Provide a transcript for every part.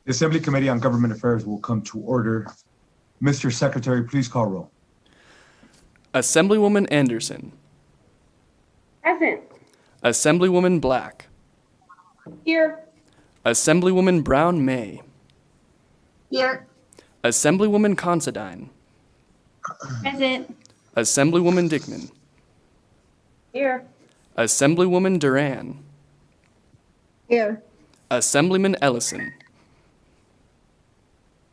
The Assembly Committee on Government Affairs will come to order. Mr. Secretary, please call roll. Assemblywoman Anderson. Present. Assemblywoman Black. Here. Assemblywoman Brown May. Here. Assemblywoman Considine. Present. Assemblywoman Dickman. Here. Assemblywoman Duran. Here. Assemblyman Ellison.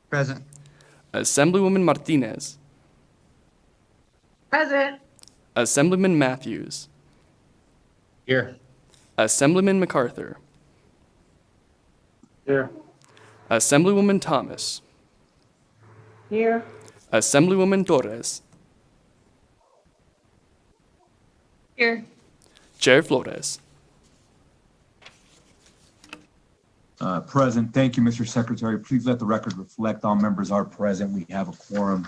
Present. Assemblywoman Martinez. Present. Assemblyman Matthews. Here. Assemblyman MacArthur. Here. Assemblywoman Thomas. Here. Assemblywoman Torres. Here. Chair Flores. Present. Thank you, Mr. Secretary. Please let the record reflect all members are present. We have a quorum.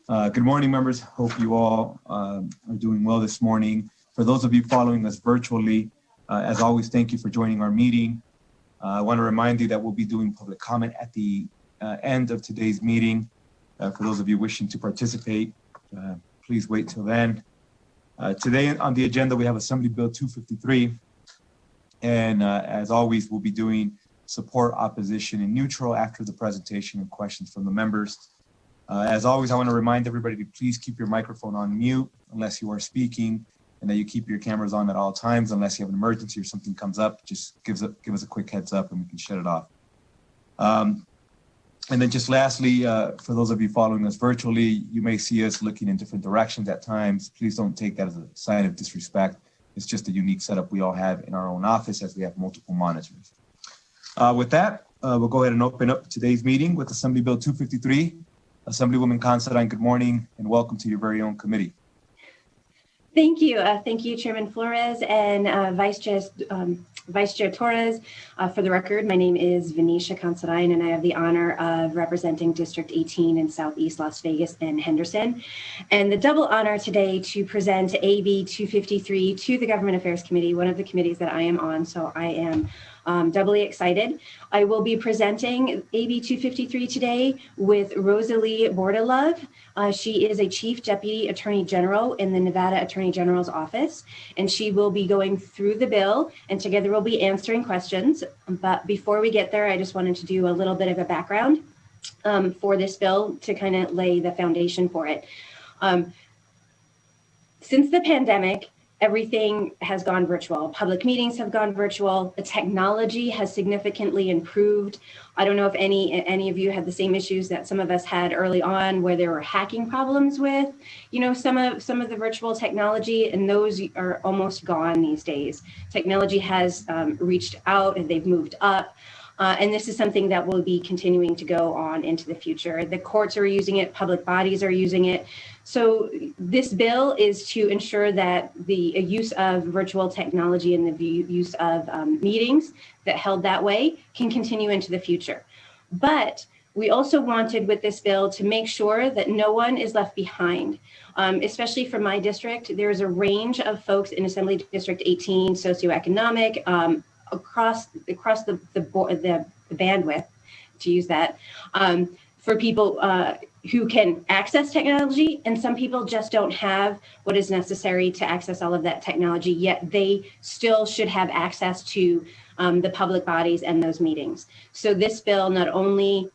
Good morning, members. Hope you all are doing well this morning. For those of you following us virtually, as always, thank you for joining our meeting. I want to remind you that we'll be doing public comment at the end of today's meeting. For those of you wishing to participate, please wait till then. Today on the agenda, we have Assembly Bill 253. And as always, we'll be doing support, opposition, and neutral after the presentation and questions from the members. As always, I want to remind everybody to please keep your microphone on mute unless you are speaking, and that you keep your cameras on at all times unless you have an emergency or something comes up. Just give us a quick heads up and we can shut it off. And then just lastly, for those of you following us virtually, you may see us looking in different directions at times. Please don't take that as a sign of disrespect. It's just a unique setup we all have in our own office as we have multiple monitors. With that, we'll go ahead and open up today's meeting with Assembly Bill 253. Assemblywoman Considine, good morning and welcome to your very own committee. Thank you. Thank you, Chairman Flores and Vice Chair Torres. For the record, my name is Venetia Considine, and I have the honor of representing District 18 in Southeast Las Vegas and Henderson. And the double honor today to present AB 253 to the Government Affairs Committee, one of the committees that I am on, so I am doubly excited. I will be presenting AB 253 today with Rosalie Bordalove. She is a Chief Deputy Attorney General in the Nevada Attorney General's office, and she will be going through the bill, and together we'll be answering questions. But before we get there, I just wanted to do a little bit of a background for this bill to kind of lay the foundation for it. Since the pandemic, everything has gone virtual. Public meetings have gone virtual. The technology has significantly improved. I don't know if any of you had the same issues that some of us had early on, where there were hacking problems with, some of the virtual technology, and those are almost gone these days. Technology has reached out and they've moved up. And this is something that will be continuing to go on into the future. The courts are using it, public bodies are using it. So this bill is to ensure that the use of virtual technology and the use of meetings that held that way can continue into the future. But we also wanted with this bill to make sure that no one is left behind. Especially for my district, there's a range of folks in Assembly District 18, socioeconomic, across the bandwidth, to use that, for people who can access technology, and some people just don't have what is necessary to access all of that technology, yet they still should have access to the public bodies and those meetings. So this bill not only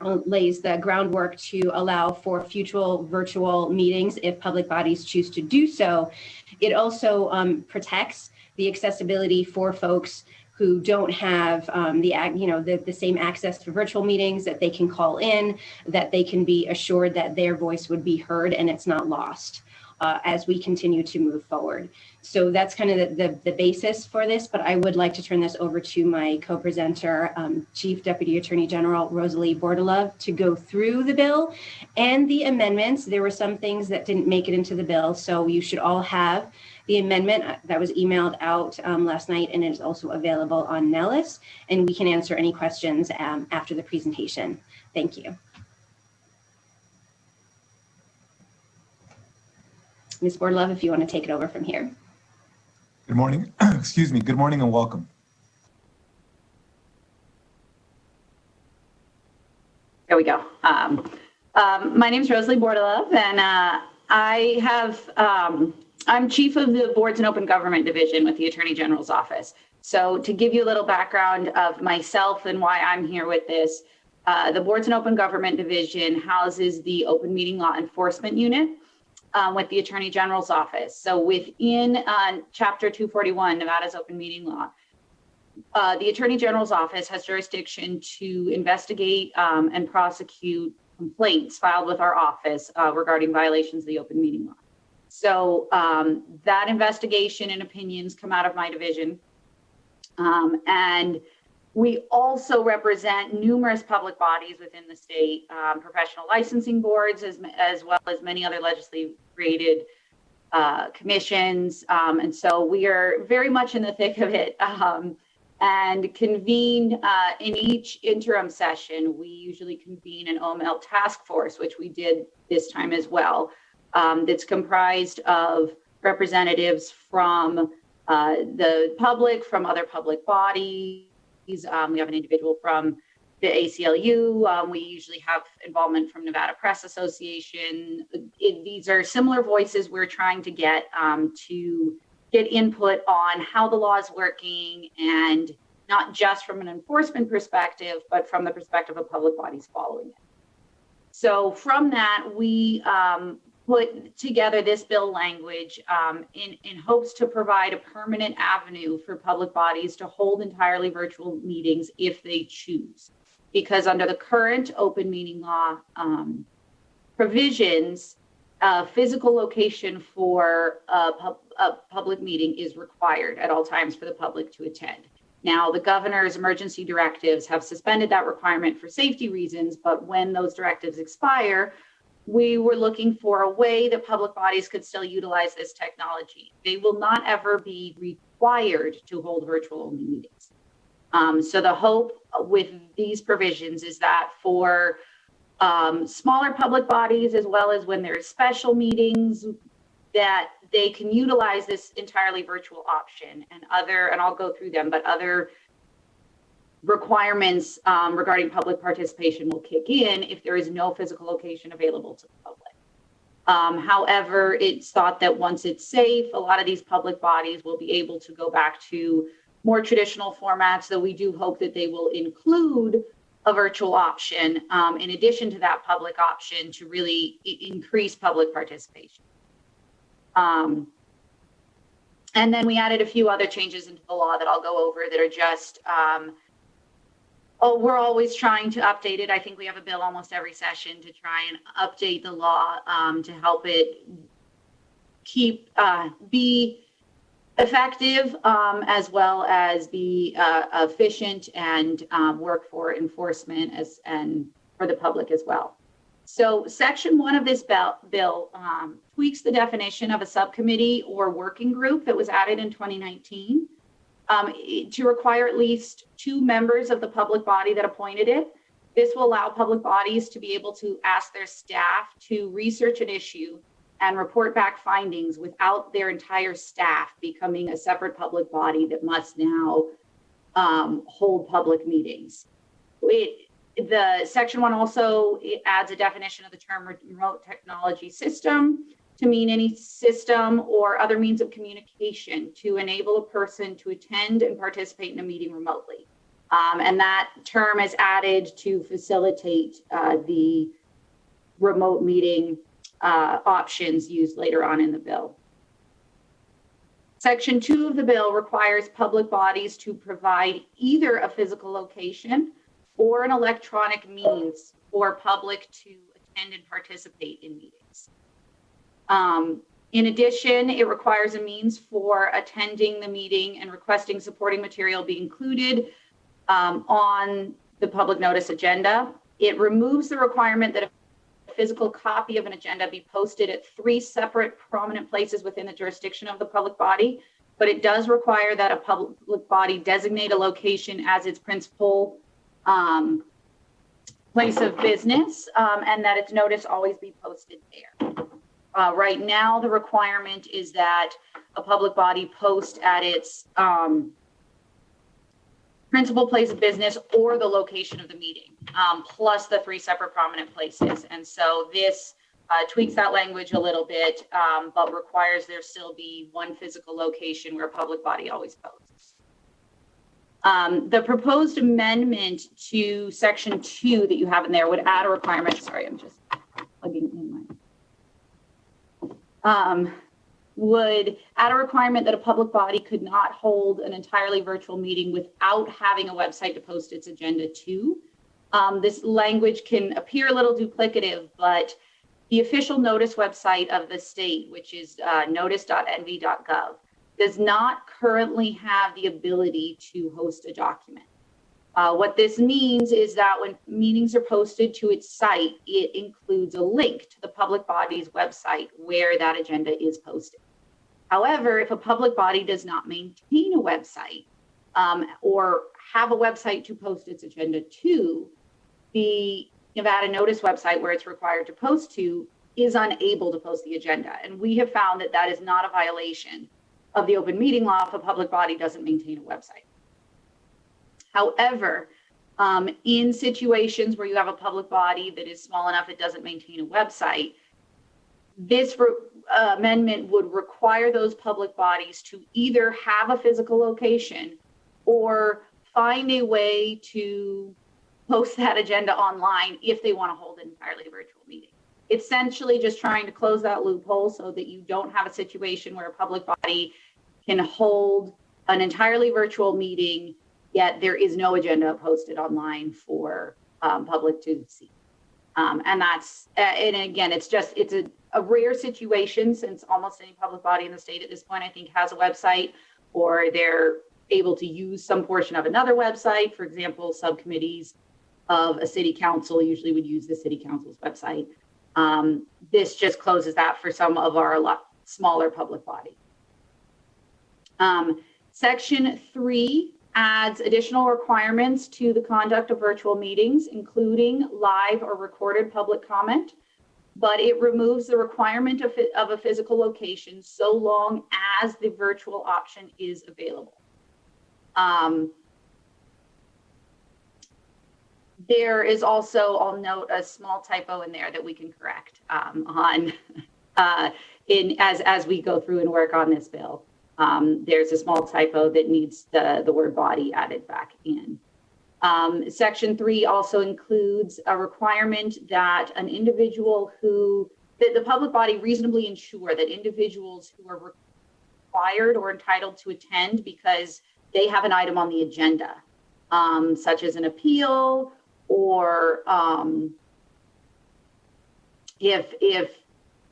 lays the groundwork to allow for future virtual meetings if public bodies choose to do so, it also protects the accessibility for folks who don't have the same access to virtual meetings, that they can call in, that they can be assured that their voice would be heard and it's not lost as we continue to move forward. So that's kind of the basis for this, but I would like to turn this over to my co-presenter, Chief Deputy Attorney General Rosalie Bordalove, to go through the bill and the amendments. There were some things that didn't make it into the bill, so you should all have the amendment that was emailed out last night, and it is also available on Nellis, and we can answer any questions after the presentation. Thank you. Ms. Bordalove, if you want to take it over from here. Good morning. Excuse me. Good morning and welcome. There we go. My name is Rosalie Bordalove, and I'm chief of the Boards and Open Government Division with the Attorney General's Office. So to give you a little background of myself and why I'm here with this, the Boards and Open Government Division houses the Open Meeting Law Enforcement Unit with the Attorney General's Office. So within Chapter 241, Nevada's Open Meeting Law, the Attorney General's Office has jurisdiction to investigate and prosecute complaints filed with our office regarding violations of the Open Meeting Law. So that investigation and opinions come out of my division. And we also represent numerous public bodies within the state, professional licensing boards, as well as many other legislatively created commissions. And so we are very much in the thick of it. And convene in each interim session, we usually convene an OML task force, which we did this time as well. That's comprised of representatives from the public, from other public bodies. We have an individual from the ACLU. We usually have involvement from Nevada Press Association. These are similar voices we're trying to get input on how the law is working, and not just from an enforcement perspective, but from the perspective of public bodies following it. So from that, we put together this bill language in hopes to provide a permanent avenue for public bodies to hold entirely virtual meetings if they choose. Because under the current open meeting law provisions, physical location for a public meeting is required at all times for the public to attend. Now, the governor's emergency directives have suspended that requirement for safety reasons, but when those directives expire, we were looking for a way that public bodies could still utilize this technology. They will not ever be required to hold virtual only meetings. So the hope with these provisions is that for smaller public bodies, as well as when there's special meetings, that they can utilize this entirely virtual option, and I'll go through them, but other requirements regarding public participation will kick in if there is no physical location available to the public. However, it's thought that once it's safe, a lot of these public bodies will be able to go back to more traditional formats, though we do hope that they will include a virtual option in addition to that public option to really increase public participation. And then we added a few other changes into the law that I'll go over that are just, we're always trying to update it. I think we have a bill almost every session to try and update the law to help it be effective as well as be efficient and work for enforcement and for the public as well. So Section 1 of this bill tweaks the definition of a subcommittee or working group that was added in 2019 to require at least 2 members of the public body that appointed it. This will allow public bodies to be able to ask their staff to research an issue and report back findings without their entire staff becoming a separate public body that must now hold public meetings. The Section 1 also adds a definition of the term remote technology system to mean any system or other means of communication to enable a person to attend and participate in a meeting remotely. And that term is added to facilitate the remote meeting options used later on in the bill. Section 2 of the bill requires public bodies to provide either a physical location or an electronic means for public to attend and participate in meetings. In addition, it requires a means for attending the meeting and requesting supporting material be included on the public notice agenda. It removes the requirement that a physical copy of an agenda be posted at 3 separate prominent places within the jurisdiction of the public body, but it does require that a public body designate a location as its principal place of business and that its notice always be posted there. Right now, the requirement is that a public body post at its principal place of business or the location of the meeting, plus the 3 separate prominent places. And so this tweaks that language a little bit, but requires there still be one physical location where a public body always posts. The proposed amendment to section 2 that you have in there would add a requirement. Sorry, I'm just plugging in my. Would add a requirement that a public body could not hold an entirely virtual meeting without having a website to post its agenda to. This language can appear a little duplicative, but the official notice website of the state, which is notice.nv.gov, does not currently have the ability to host a document. What this means is that when meetings are posted to its site, it includes a link to the public body's website where that agenda is posted. However, if a public body does not maintain a website or have a website to post its agenda to, the Nevada Notice website where it's required to post to is unable to post the agenda. And we have found that that is not a violation of the open meeting law if a public body doesn't maintain a website. However, in situations where you have a public body that is small enough it doesn't maintain a website, this amendment would require those public bodies to either have a physical location or find a way to post that agenda online if they want to hold an entirely virtual meeting. Essentially just trying to close that loophole so that you don't have a situation where a public body can hold an entirely virtual meeting, yet there is no agenda posted online for public to see. And that's, and again, it's a rare situation since almost any public body in the state at this point, I think, has a website or they're able to use some portion of another website. For example, subcommittees of a city council usually would use the city council's website. This just closes that for some of our smaller public bodies. Section 3 adds additional requirements to the conduct of virtual meetings, including live or recorded public comment, but it removes the requirement of a physical location so long as the virtual option is available. There is also, I'll note, a small typo in there that we can correct as we go through and work on this bill. There's a small typo that needs the word body added back in. Section 3 also includes a requirement that an individual that the public body reasonably ensure that individuals who are required or entitled to attend because they have an item on the agenda, such as an appeal or if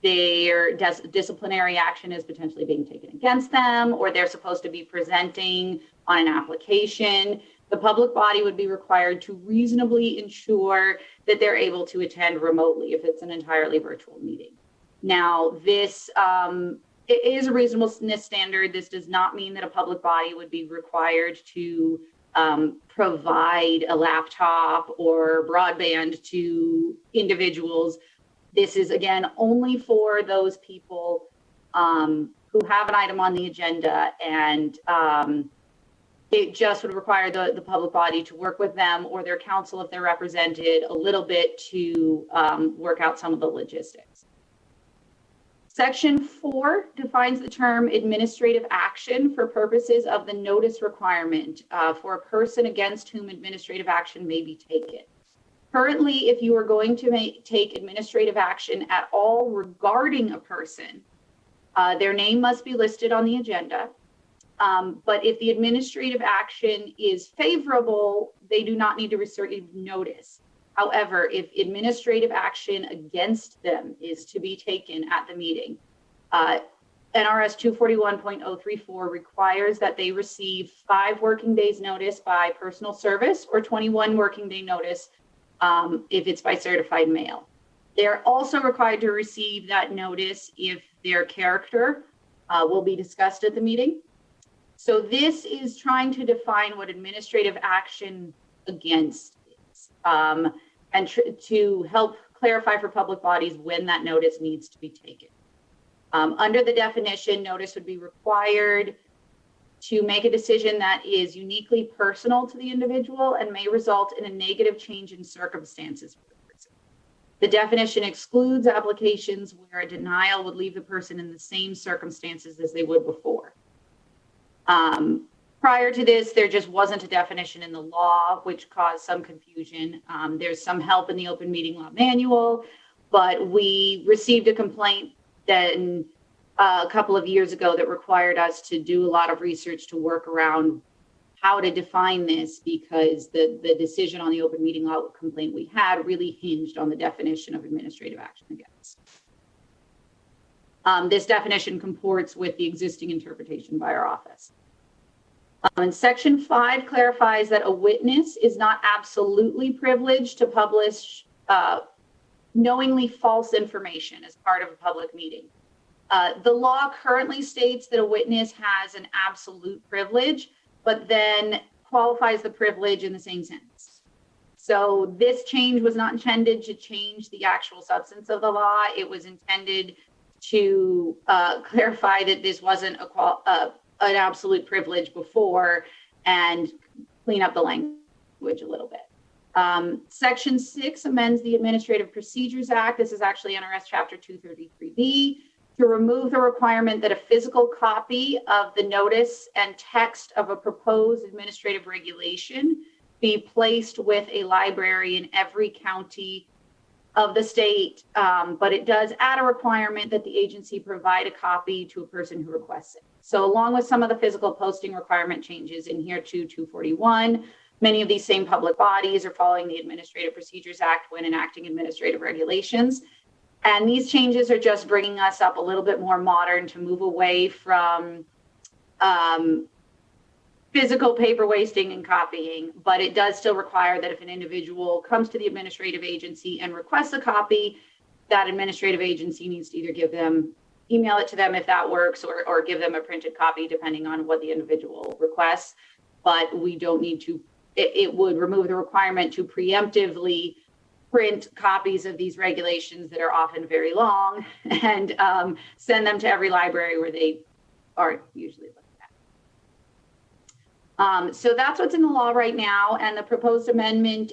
their disciplinary action is potentially being taken against them, or they're supposed to be presenting on an application, the public body would be required to reasonably ensure that they're able to attend remotely if it's an entirely virtual meeting. Now, this it is a reasonableness standard. This does not mean that a public body would be required to provide a laptop or broadband to individuals. This is, again, only for those people who have an item on the agenda, and it just would require the public body to work with them or their counsel if they're represented a little bit to work out some of the logistics. Section 4 defines the term administrative action for purposes of the notice requirement for a person against whom administrative action may be taken. Currently, if you are going to take administrative action at all regarding a person, their name must be listed on the agenda. But if the administrative action is favorable, they do not need to receive notice. However, if administrative action against them is to be taken at the meeting, NRS 241.034 requires that they receive 5 working days notice by personal service or 21 working day notice if it's by certified mail. They're also required to receive that notice if their character will be discussed at the meeting. So this is trying to define what administrative action against is, and to help clarify for public bodies when that notice needs to be taken. Under the definition, notice would be required to make a decision that is uniquely personal to the individual and may result in a negative change in circumstances for the person. The definition excludes applications where a denial would leave the person in the same circumstances as they would before. Prior to this, there just wasn't a definition in the law, which caused some confusion. There's some help in the open meeting law manual, but we received a complaint then a couple of years ago that required us to do a lot of research to work around how to define this, because the decision on the open meeting law complaint we had really hinged on the definition of administrative action against. This definition comports with the existing interpretation by our office. And Section 5 clarifies that a witness is not absolutely privileged to publish knowingly false information as part of a public meeting. The law currently states that a witness has an absolute privilege, but then qualifies the privilege in the same sentence. So this change was not intended to change the actual substance of the law. It was intended to clarify that this wasn't an absolute privilege before and clean up the language a little bit. Section 6 amends the Administrative Procedures Act. This is actually NRS Chapter 233B to remove the requirement that a physical copy of the notice and text of a proposed administrative regulation be placed with a library in every county of the state, but it does add a requirement that the agency provide a copy to a person who requests it. So along with some of the physical posting requirement changes in here to 241, many of these same public bodies are following the Administrative Procedures Act when enacting administrative regulations. And these changes are just bringing us up a little bit more modern to move away from physical paper wasting and copying, but it does still require that if an individual comes to the administrative agency and requests a copy, that administrative agency needs to either email it to them if that works, or give them a printed copy depending on what the individual requests. But we don't need to, it would remove the requirement to preemptively print copies of these regulations that are often very long and send them to every library where they aren't usually looked at. So that's what's in the law right now. And the proposed amendment,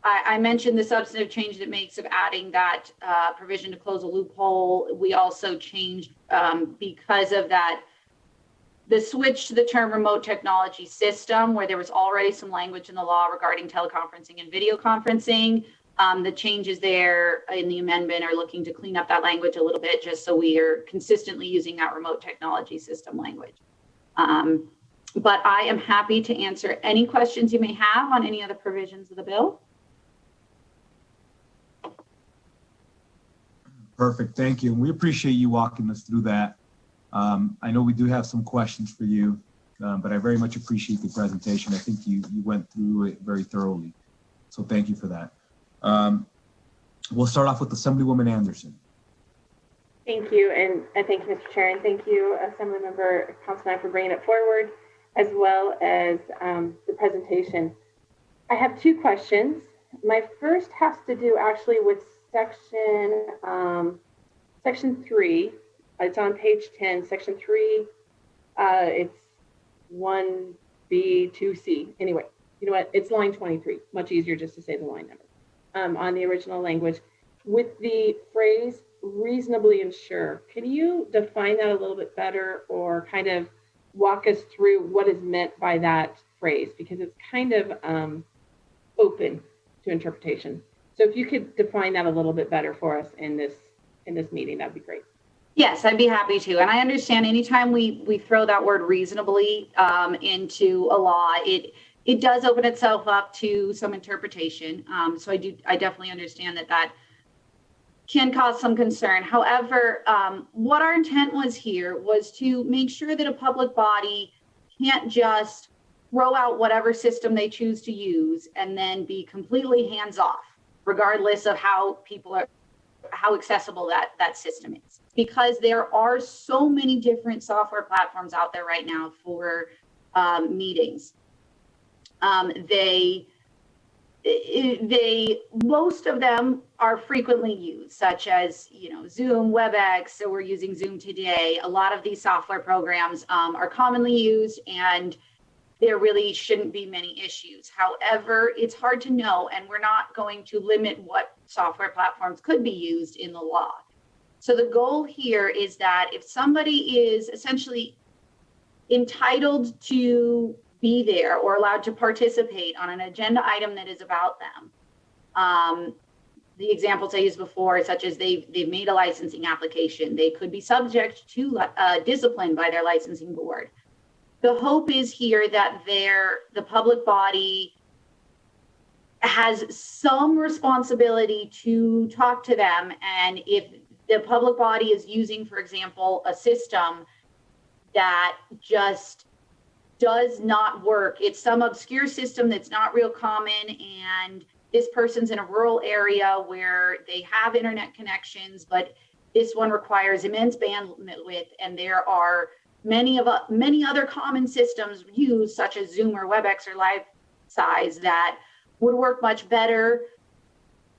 I mentioned the substantive change that makes of adding that provision to close a loophole. We also changed because of that, the switch to the term remote technology system, where there was already some language in the law regarding teleconferencing and video conferencing. The changes there in the amendment are looking to clean up that language a little bit, just so we are consistently using that remote technology system language. But I am happy to answer any questions you may have on any of the provisions of the bill. Perfect, thank you. We appreciate you walking us through that. I know we do have some questions for you, but I very much appreciate the presentation. I think you went through it very thoroughly. So thank you for that. We'll start off with Assemblywoman Anderson. Thank you, and thank you, Mr. Chair, and thank you, Assemblymember Councilman, for bringing it forward, as well as the presentation. I have two questions. My first has to do actually with section 3. It's on page 10, section 3. It's 1B, 2C. Anyway, you know what? It's line 23. Much easier just to say the line number on the original language. With the phrase reasonably ensure, can you define that a little bit better, or kind of walk us through what is meant by that phrase? Because it's kind of open to interpretation. So if you could define that a little bit better for us in this meeting, that'd be great. Yes, I'd be happy to. And I understand anytime we throw that word reasonably into a law, it does open itself up to some interpretation. So I definitely understand that can cause some concern. However, what our intent was here was to make sure that a public body can't just throw out whatever system they choose to use and then be completely hands off, regardless of how accessible that system is. Because there are so many different software platforms out there right now for meetings. most of them are frequently used, such as, Zoom, WebEx. So we're using Zoom today. A lot of these software programs are commonly used, and there really shouldn't be many issues. However, it's hard to know, and we're not going to limit what software platforms could be used in the law. So the goal here is that if somebody is essentially entitled to be there or allowed to participate on an agenda item that is about them, the examples I used before, such as they've made a licensing application, they could be subject to discipline by their licensing board. The hope is here that the public body has some responsibility to talk to them. And if the public body is using, for example, a system that just does not work, it's some obscure system that's not real common, and this person's in a rural area where they have internet connections, but this one requires immense bandwidth, and there are many other common systems used, such as Zoom or WebEx or LiveSize, that would work much better.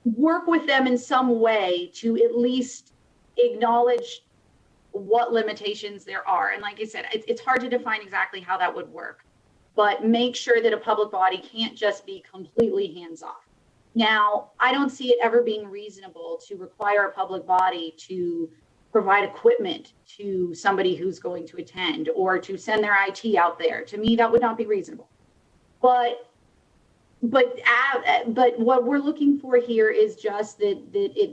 Work with them in some way to at least acknowledge what limitations there are. And like I said, it's hard to define exactly how that would work, but make sure that a public body can't just be completely hands-off. Now, I don't see it ever being reasonable to require a public body to provide equipment to somebody who's going to attend, or to send their IT out there. To me, that would not be reasonable. But what we're looking for here is just that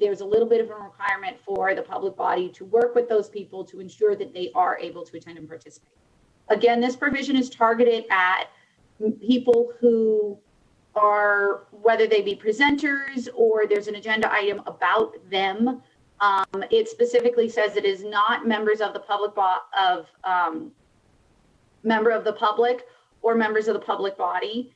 there's a little bit of a requirement for the public body to work with those people to ensure that they are able to attend and participate. Again, this provision is targeted at people who are, whether they be presenters or there's an agenda item about them. It specifically says it is not members of the public member of the public or members of the public body.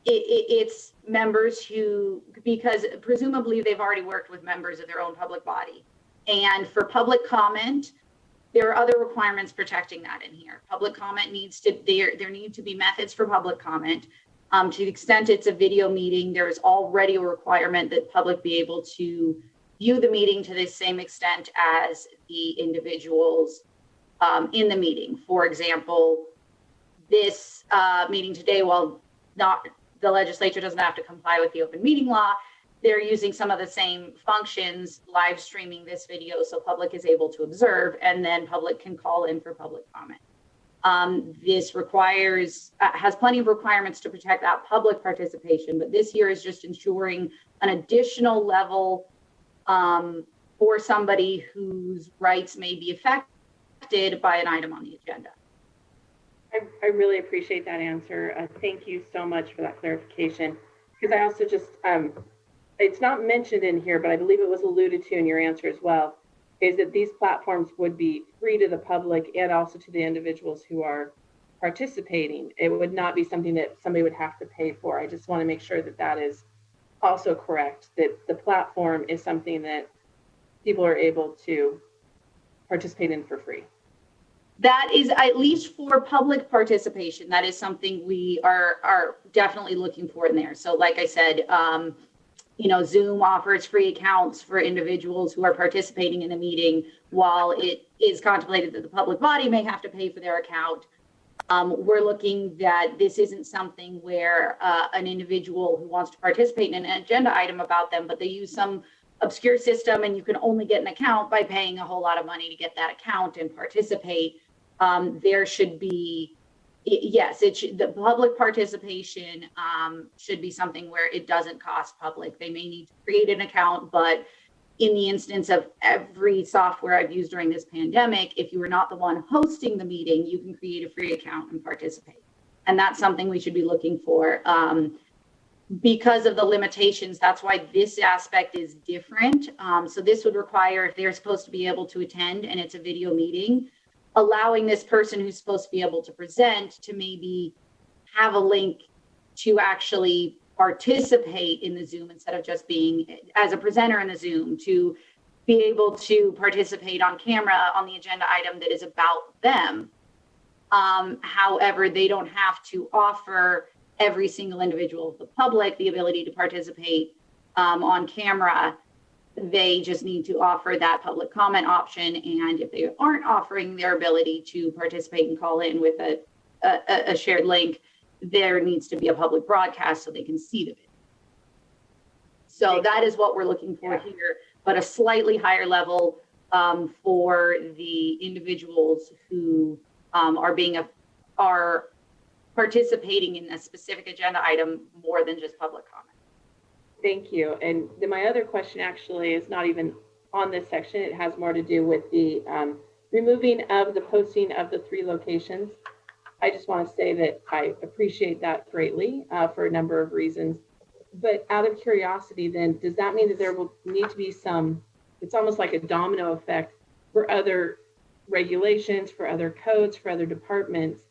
It's members who, because presumably they've already worked with members of their own public body. And for public comment, there are other requirements protecting that in here. Public comment there need to be methods for public comment. To the extent it's a video meeting, there is already a requirement that public be able to view the meeting to the same extent as the individuals in the meeting. For example, this meeting today, while not the legislature doesn't have to comply with the open meeting law, they're using some of the same functions, live streaming this video so public is able to observe, and then public can call in for public comment. This has plenty of requirements to protect that public participation, but this here is just ensuring an additional level for somebody whose rights may be affected by an item on the agenda. I really appreciate that answer. Thank you so much for that clarification. Because I also just, it's not mentioned in here, but I believe it was alluded to in your answer as well, is that these platforms would be free to the public and also to the individuals who are participating. It would not be something that somebody would have to pay for. I just want to make sure that that is also correct, that the platform is something that people are able to participate in for free. That is, at least for public participation, that is something we are definitely looking for in there. So like I said, Zoom offers free accounts for individuals who are participating in a meeting, while it is contemplated that the public body may have to pay for their account. We're looking that this isn't something where an individual who wants to participate in an agenda item about them, but they use some obscure system and you can only get an account by paying a whole lot of money to get that account and participate. There should be, the public participation should be something where it doesn't cost public. They may need to create an account, but in the instance of every software I've used during this pandemic, if you are not the one hosting the meeting, you can create a free account and participate. And that's something we should be looking for. Because of the limitations, that's why this aspect is different. So this would require, if they're supposed to be able to attend and it's a video meeting, allowing this person who's supposed to be able to present to maybe have a link to actually participate in the Zoom instead of just being as a presenter in the Zoom, to be able to participate on camera on the agenda item that is about them. However, they don't have to offer every single individual of the public the ability to participate on camera. They just need to offer that public comment option. And if they aren't offering their ability to participate and call in with a shared link, there needs to be a public broadcast so they can see the video. So that is what we're looking for here, but a slightly higher level for the individuals who are participating in a specific agenda item more than just public comment. Thank you. And then my other question actually is not even on this section. It has more to do with the removing of the posting of the 3 locations. I just want to say that I appreciate that greatly for a number of reasons. But out of curiosity, then, does that mean that there will need to be some, it's almost like a domino effect for other regulations, for other codes, for other departments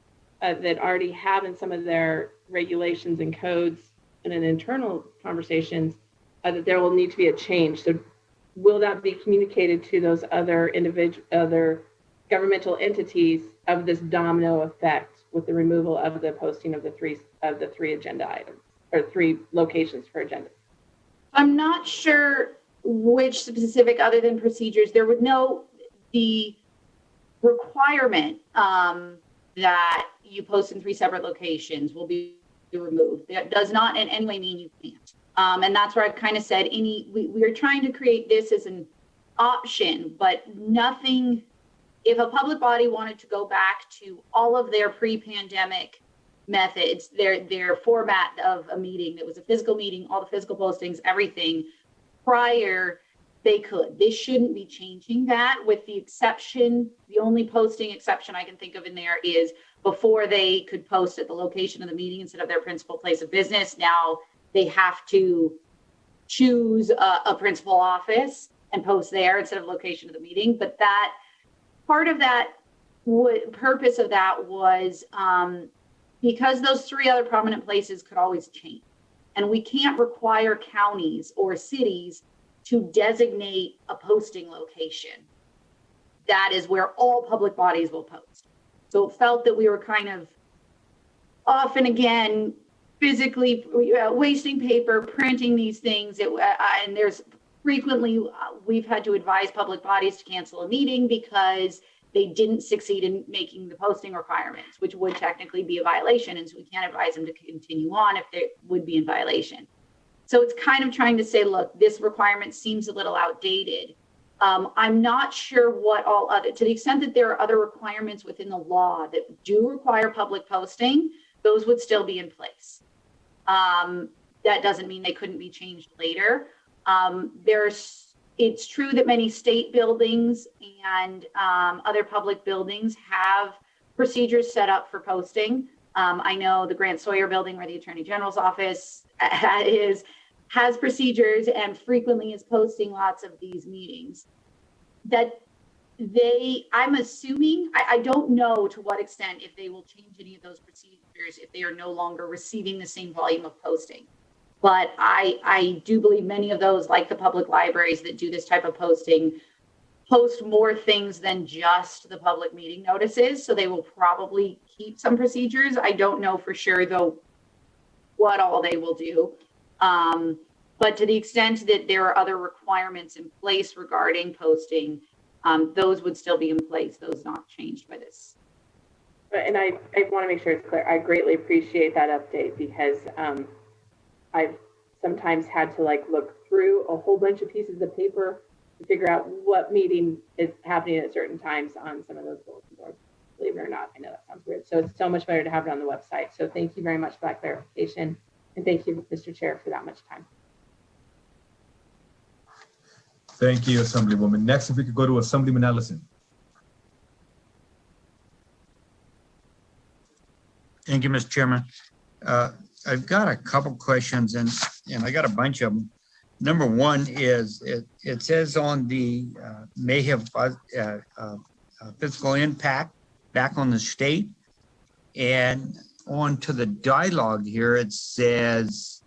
that already have in some of their regulations and codes and in internal conversations that there will need to be a change. So will that be communicated to those other other governmental entities of this domino effect with the removal of the posting of the three agenda items or 3 locations for agenda? I'm not sure which specific other than procedures. There would no the requirement that you post in 3 separate locations will be removed. That does not in any way mean you can't. And that's where I've kind of said we are trying to create this as an option, but nothing. If a public body wanted to go back to all of their pre-pandemic methods, their format of a meeting that was a physical meeting, all the physical postings, everything prior, they could. They shouldn't be changing that, with the exception, the only posting exception I can think of in there is before they could post at the location of the meeting instead of their principal place of business. Now they have to choose a principal office and post there instead of location of the meeting. But that part of that purpose of that was because those 3 other prominent places could always change. And we can't require counties or cities to designate a posting location. That is where all public bodies will post. So it felt that we were kind of often, again, physically wasting paper, printing these things. And there's frequently, we've had to advise public bodies to cancel a meeting because they didn't succeed in making the posting requirements, which would technically be a violation. And so we can't advise them to continue on if they would be in violation. So it's kind of trying to say, look, this requirement seems a little outdated. I'm not sure what all other, to the extent that there are other requirements within the law that do require public posting, those would still be in place. That doesn't mean they couldn't be changed later. It's true that many state buildings and other public buildings have procedures set up for posting. I know the Grant Sawyer building, where the Attorney General's office has procedures and frequently is posting lots of these meetings. That I'm assuming, I don't know to what extent if they will change any of those procedures if they are no longer receiving the same volume of posting. But I do believe many of those, like the public libraries that do this type of posting, post more things than just the public meeting notices. So they will probably keep some procedures. I don't know for sure, though, what all they will do. But to the extent that there are other requirements in place regarding posting, those would still be in place. Those not changed by this. And I want to make sure it's clear. I greatly appreciate that update because I've sometimes had to look through a whole bunch of pieces of paper to figure out what meeting is happening at certain times on some of those bulletin boards. Believe it or not, I know that sounds weird. So it's so much better to have it on the website. So thank you very much for that clarification. And thank you, Mr. Chair, for that much time. Thank you, Assemblywoman. Next, if we could go to Assemblyman Ellison. Thank you, Mr. Chairman. I've got a couple questions and I got a bunch of them. Number one is it says on the may have fiscal impact back on the state, and on to the dialogue here it says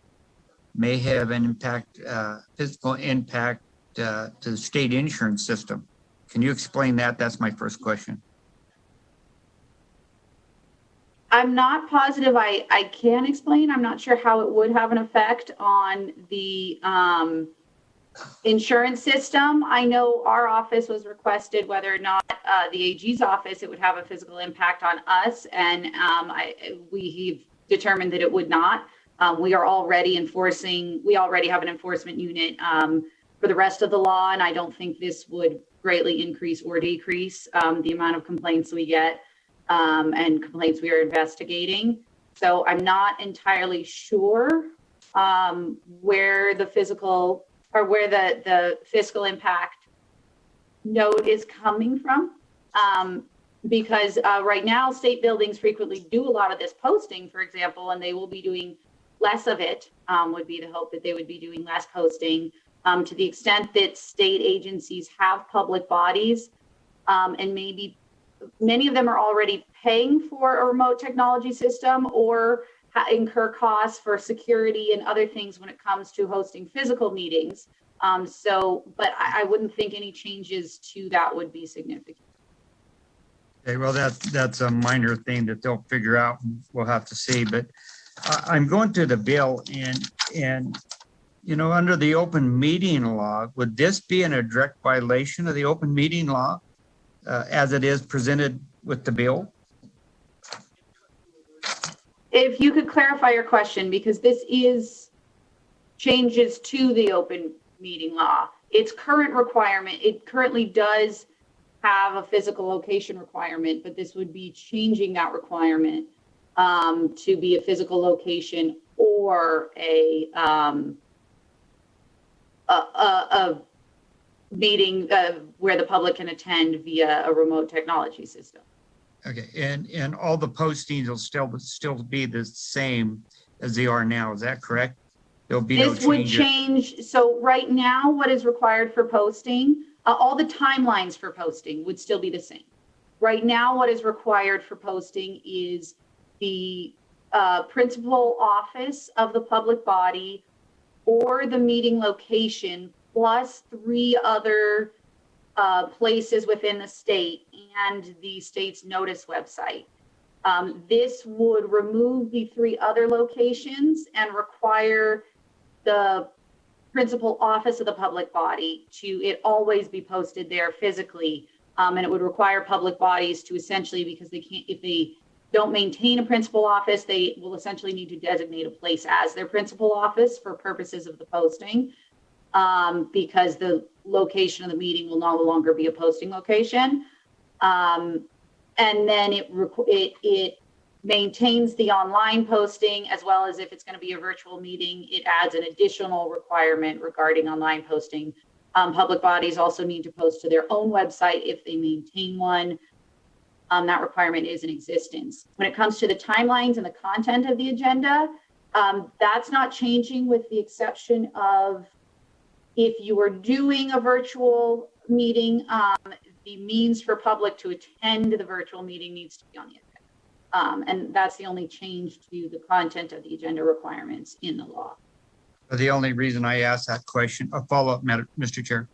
may have an impact, fiscal impact to the state insurance system. Can you explain that? That's my first question. I'm not positive I can explain. I'm not sure how it would have an effect on the insurance system. I know our office was requested whether or not the AG's office, it would have a physical impact on us. And we've determined that it would not. We already have an enforcement unit for the rest of the law. And I don't think this would greatly increase or decrease the amount of complaints we get and complaints we are investigating. So I'm not entirely sure where the fiscal impact note is coming from. Because right now, state buildings frequently do a lot of this posting, for example, and they will be doing less of it, would be the hope that they would be doing less posting to the extent that state agencies have public bodies, and maybe many of them are already paying for a remote technology system or incur costs for security and other things when it comes to hosting physical meetings. But I wouldn't think any changes to that would be significant. Okay, well, that's a minor thing that they'll figure out. We'll have to see. But I'm going to the bill and under the open meeting law, would this be in a direct violation of the open meeting law as it is presented with the bill? If you could clarify your question, because this is changes to the open meeting law. Its current requirement, it currently does have a physical location requirement, but this would be changing that requirement to be a physical location or a meeting where the public can attend via a remote technology system. Okay, and all the postings will still be the same as they are now. Is that correct? There'll be no change. This would change. So right now, what is required for posting, all the timelines for posting would still be the same. Right now, what is required for posting is the principal office of the public body or the meeting location plus 3 other places within the state and the state's notice website. This would remove the 3 other locations and require the principal office of the public body it always be posted there physically. And it would require public bodies to essentially, because they can't, if they don't maintain a principal office, they will essentially need to designate a place as their principal office for purposes of the posting. Because the location of the meeting will no longer be a posting location. And then it maintains the online posting, as well as if it's going to be a virtual meeting, it adds an additional requirement regarding online posting. Public bodies also need to post to their own website if they maintain one. That requirement is in existence. When it comes to the timelines and the content of the agenda, that's not changing, with the exception of if you are doing a virtual meeting, the means for public to attend the virtual meeting needs to be on the agenda. And that's the only change to the content of the agenda requirements in the law. The only reason I asked that question, a follow-up, Mr. Chair.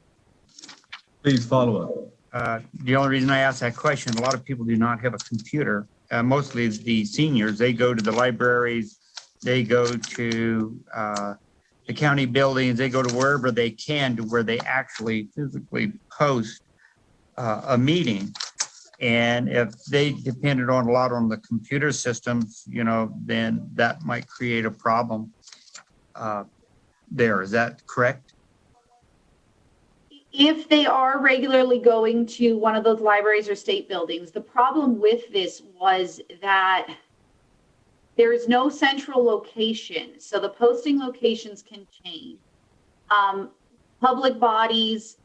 Please follow up. The only reason I asked that question, a lot of people do not have a computer. Mostly the seniors, they go to the libraries, they go to the county buildings, they go to wherever they can to where they actually physically post a meeting. And if they depended on a lot on the computer systems, then that might create a problem there. Is that correct? If they are regularly going to one of those libraries or state buildings, the problem with this was that there is no central location. So the posting locations can change. Public bodies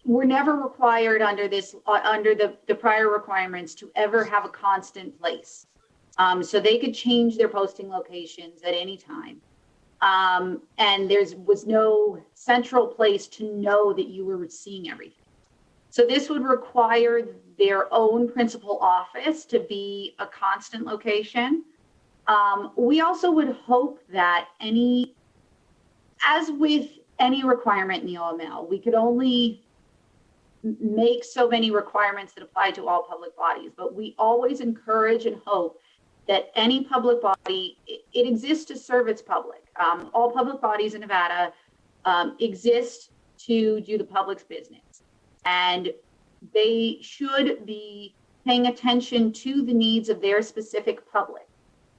were never required under the prior requirements to ever have a constant place. So they could change their posting locations at any time. And there was no central place to know that you were seeing everything. So this would require their own principal office to be a constant location. We also would hope that as with any requirement in the OML, we could only make so many requirements that apply to all public bodies, but we always encourage and hope that any public body, it exists to serve its public. All public bodies in Nevada exist to do the public's business, and they should be paying attention to the needs of their specific public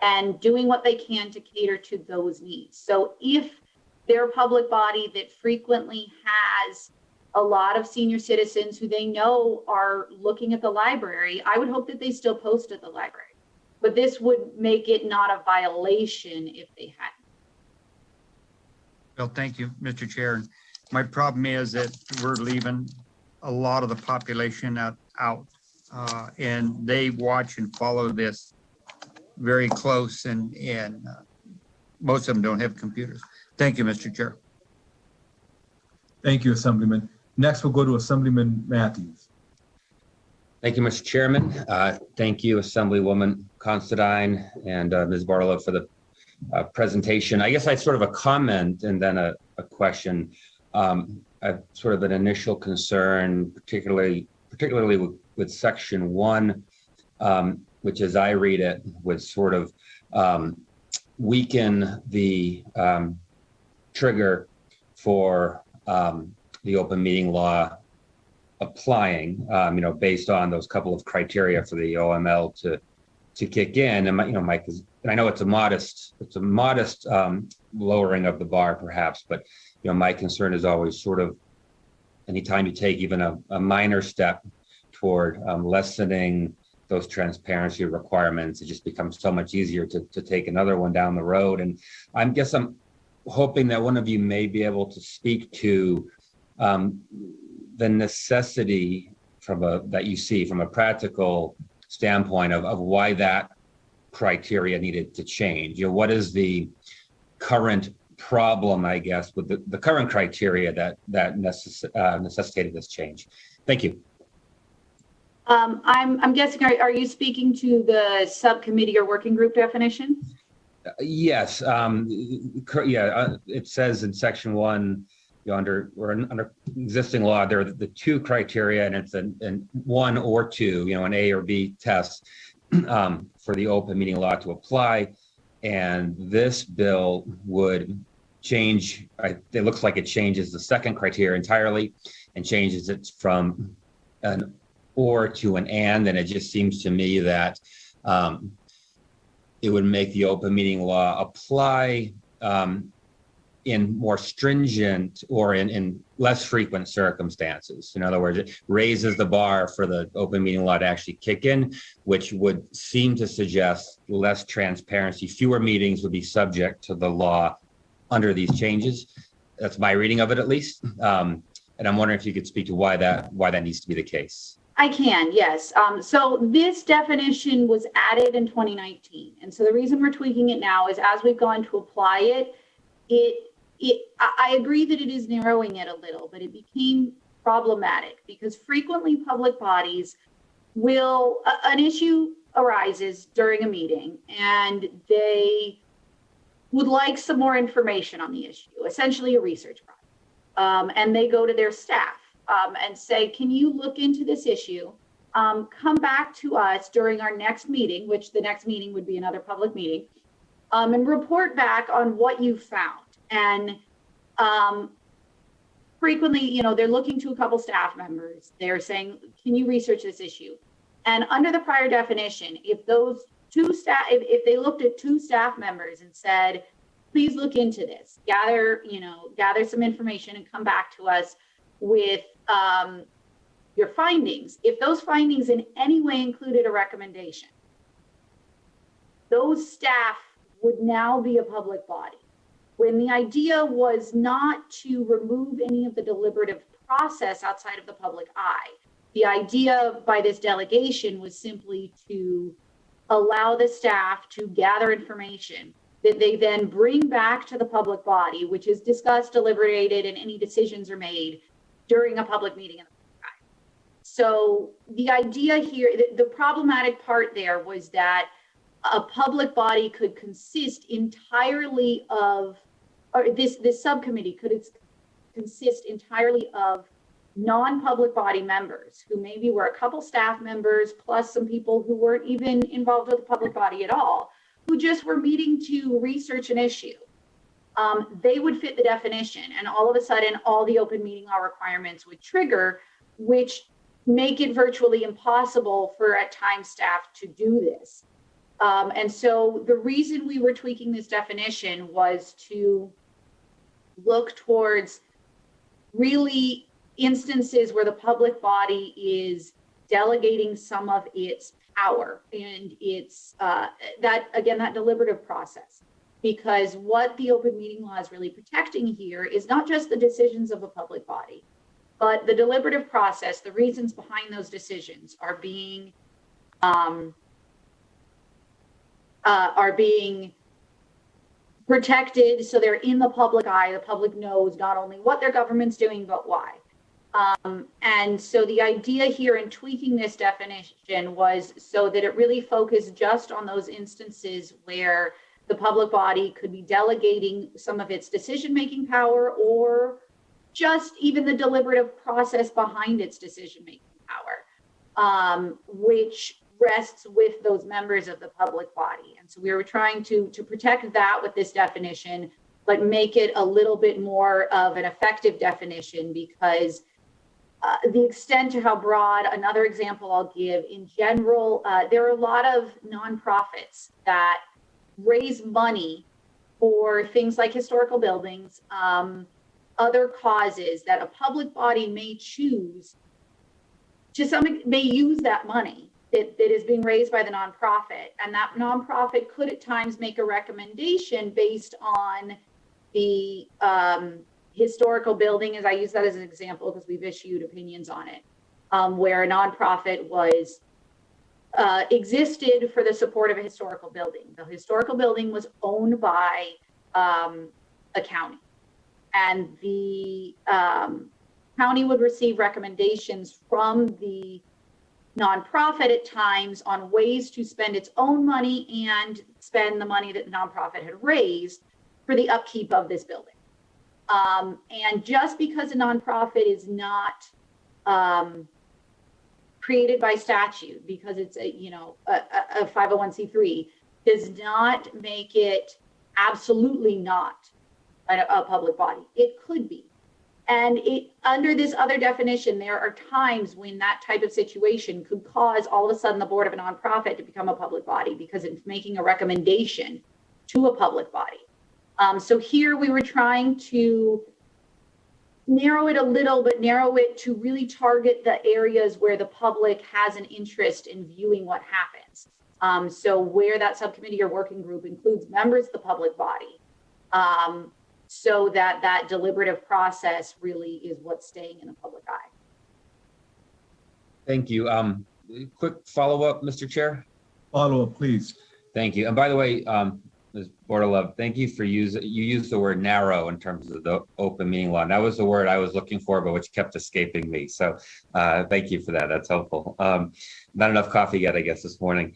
and doing what they can to cater to those needs. So if they're a public body that frequently has a lot of senior citizens who they know are looking at the library, I would hope that they still post at the library. But this would make it not a violation if they hadn't. Well, thank you, Mr. Chair. My problem is that we're leaving a lot of the population out, and they watch and follow this very close, and most of them don't have computers. Thank you, Mr. Chair. Thank you, Assemblyman. Next, we'll go to Assemblyman Matthews. Thank you, Mr. Chairman. Thank you, Assemblywoman Considine and Ms. Barlow for the presentation. I guess I sort of a comment and then a question. I've sort of an initial concern, particularly with section 1, which as I read it would sort of weaken the trigger for the open meeting law applying, based on those couple of criteria for the OML to kick in. And Mike is, and I know it's a modest lowering of the bar perhaps, but my concern is always sort of anytime you take even a minor step toward lessening those transparency requirements, it just becomes so much easier to take another one down the road. And I'm hoping that one of you may be able to speak to the necessity that you see from a practical standpoint of why that criteria needed to change. What is the current problem, I guess, with the current criteria that necessitated this change? Thank you. I'm guessing, are you speaking to the subcommittee or working group definition? Yes. It says in section 1, under existing law, there are the 2 criteria, and it's an 1 or 2, an A or B test for the open meeting law to apply. And this bill would change. It looks like it changes the second criteria entirely and changes it from an or to an and it just seems to me that it would make the open meeting law apply in more stringent or in less frequent circumstances. In other words, it raises the bar for the open meeting law to actually kick in, which would seem to suggest less transparency. Fewer meetings would be subject to the law under these changes. That's my reading of it, at least. And I'm wondering if you could speak to why that needs to be the case. I can, yes. So this definition was added in 2019. And so the reason we're tweaking it now is as we've gone to apply it, I agree that it is narrowing it a little, but it became problematic because frequently public bodies an issue arises during a meeting and they would like some more information on the issue, essentially a research project. And they go to their staff and say, can you look into this issue? Come back to us during our next meeting, which the next meeting would be another public meeting, and report back on what you found. And frequently, they're looking to a couple staff members. They're saying, can you research this issue? And under the prior definition, if those two staff, if they looked at 2 staff members and said, please look into this, gather some information and come back to us with your findings. If those findings in any way included a recommendation, those staff would now be a public body. When the idea was not to remove any of the deliberative process outside of the public eye. The idea by this delegation was simply to allow the staff to gather information that they then bring back to the public body, which is discussed, deliberated, and any decisions are made during a public meeting in the public eye. So the idea here, the problematic part there was that a public body could consist entirely of, or this subcommittee could consist entirely of non-public body members who maybe were a couple staff members plus some people who weren't even involved with the public body at all, who just were meeting to research an issue. They would fit the definition, and all of a sudden all the open meeting law requirements would trigger, which make it virtually impossible for at times staff to do this. And so the reason we were tweaking this definition was to look towards really instances where the public body is delegating some of its power and its that deliberative process. Because what the open meeting law is really protecting here is not just the decisions of a public body, but the deliberative process, the reasons behind those decisions are being protected, so they're in the public eye. The public knows not only what their government's doing, but why. And so the idea here in tweaking this definition was so that it really focused just on those instances where the public body could be delegating some of its decision-making power, or just even the deliberative process behind its decision-making power, which rests with those members of the public body. And so we were trying to protect that with this definition, but make it a little bit more of an effective definition, because the extent to how broad, another example I'll give, in general, there are a lot of nonprofits that raise money for things like historical buildings, other causes that a public body may choose may use that money that is being raised by the nonprofit. And that nonprofit could at times make a recommendation based on the historical building, as I use that as an example because we've issued opinions on it, where a nonprofit was existed for the support of a historical building. The historical building was owned by a county, and the county would receive recommendations from the nonprofit at times on ways to spend its own money and spend the money that the nonprofit had raised for the upkeep of this building. And just because a nonprofit is not created by statute, because it's a 501c3, does not make it absolutely not a public body. It could be. And under this other definition, there are times when that type of situation could cause all of a sudden the board of a nonprofit to become a public body because it's making a recommendation to a public body. So here we were trying to narrow it a little, but narrow it to really target the areas where the public has an interest in viewing what happens. So where that subcommittee or working group includes members of the public body, so that deliberative process really is what's staying in the public eye. Thank you. Quick follow-up, Mr. Chair. Follow-up, please. Thank you. And by the way, Ms. Bordelove, thank you for you used the word narrow in terms of the open meeting law. And that was the word I was looking for, but which kept escaping me. So thank you for that. That's helpful. Not enough coffee yet, I guess, this morning.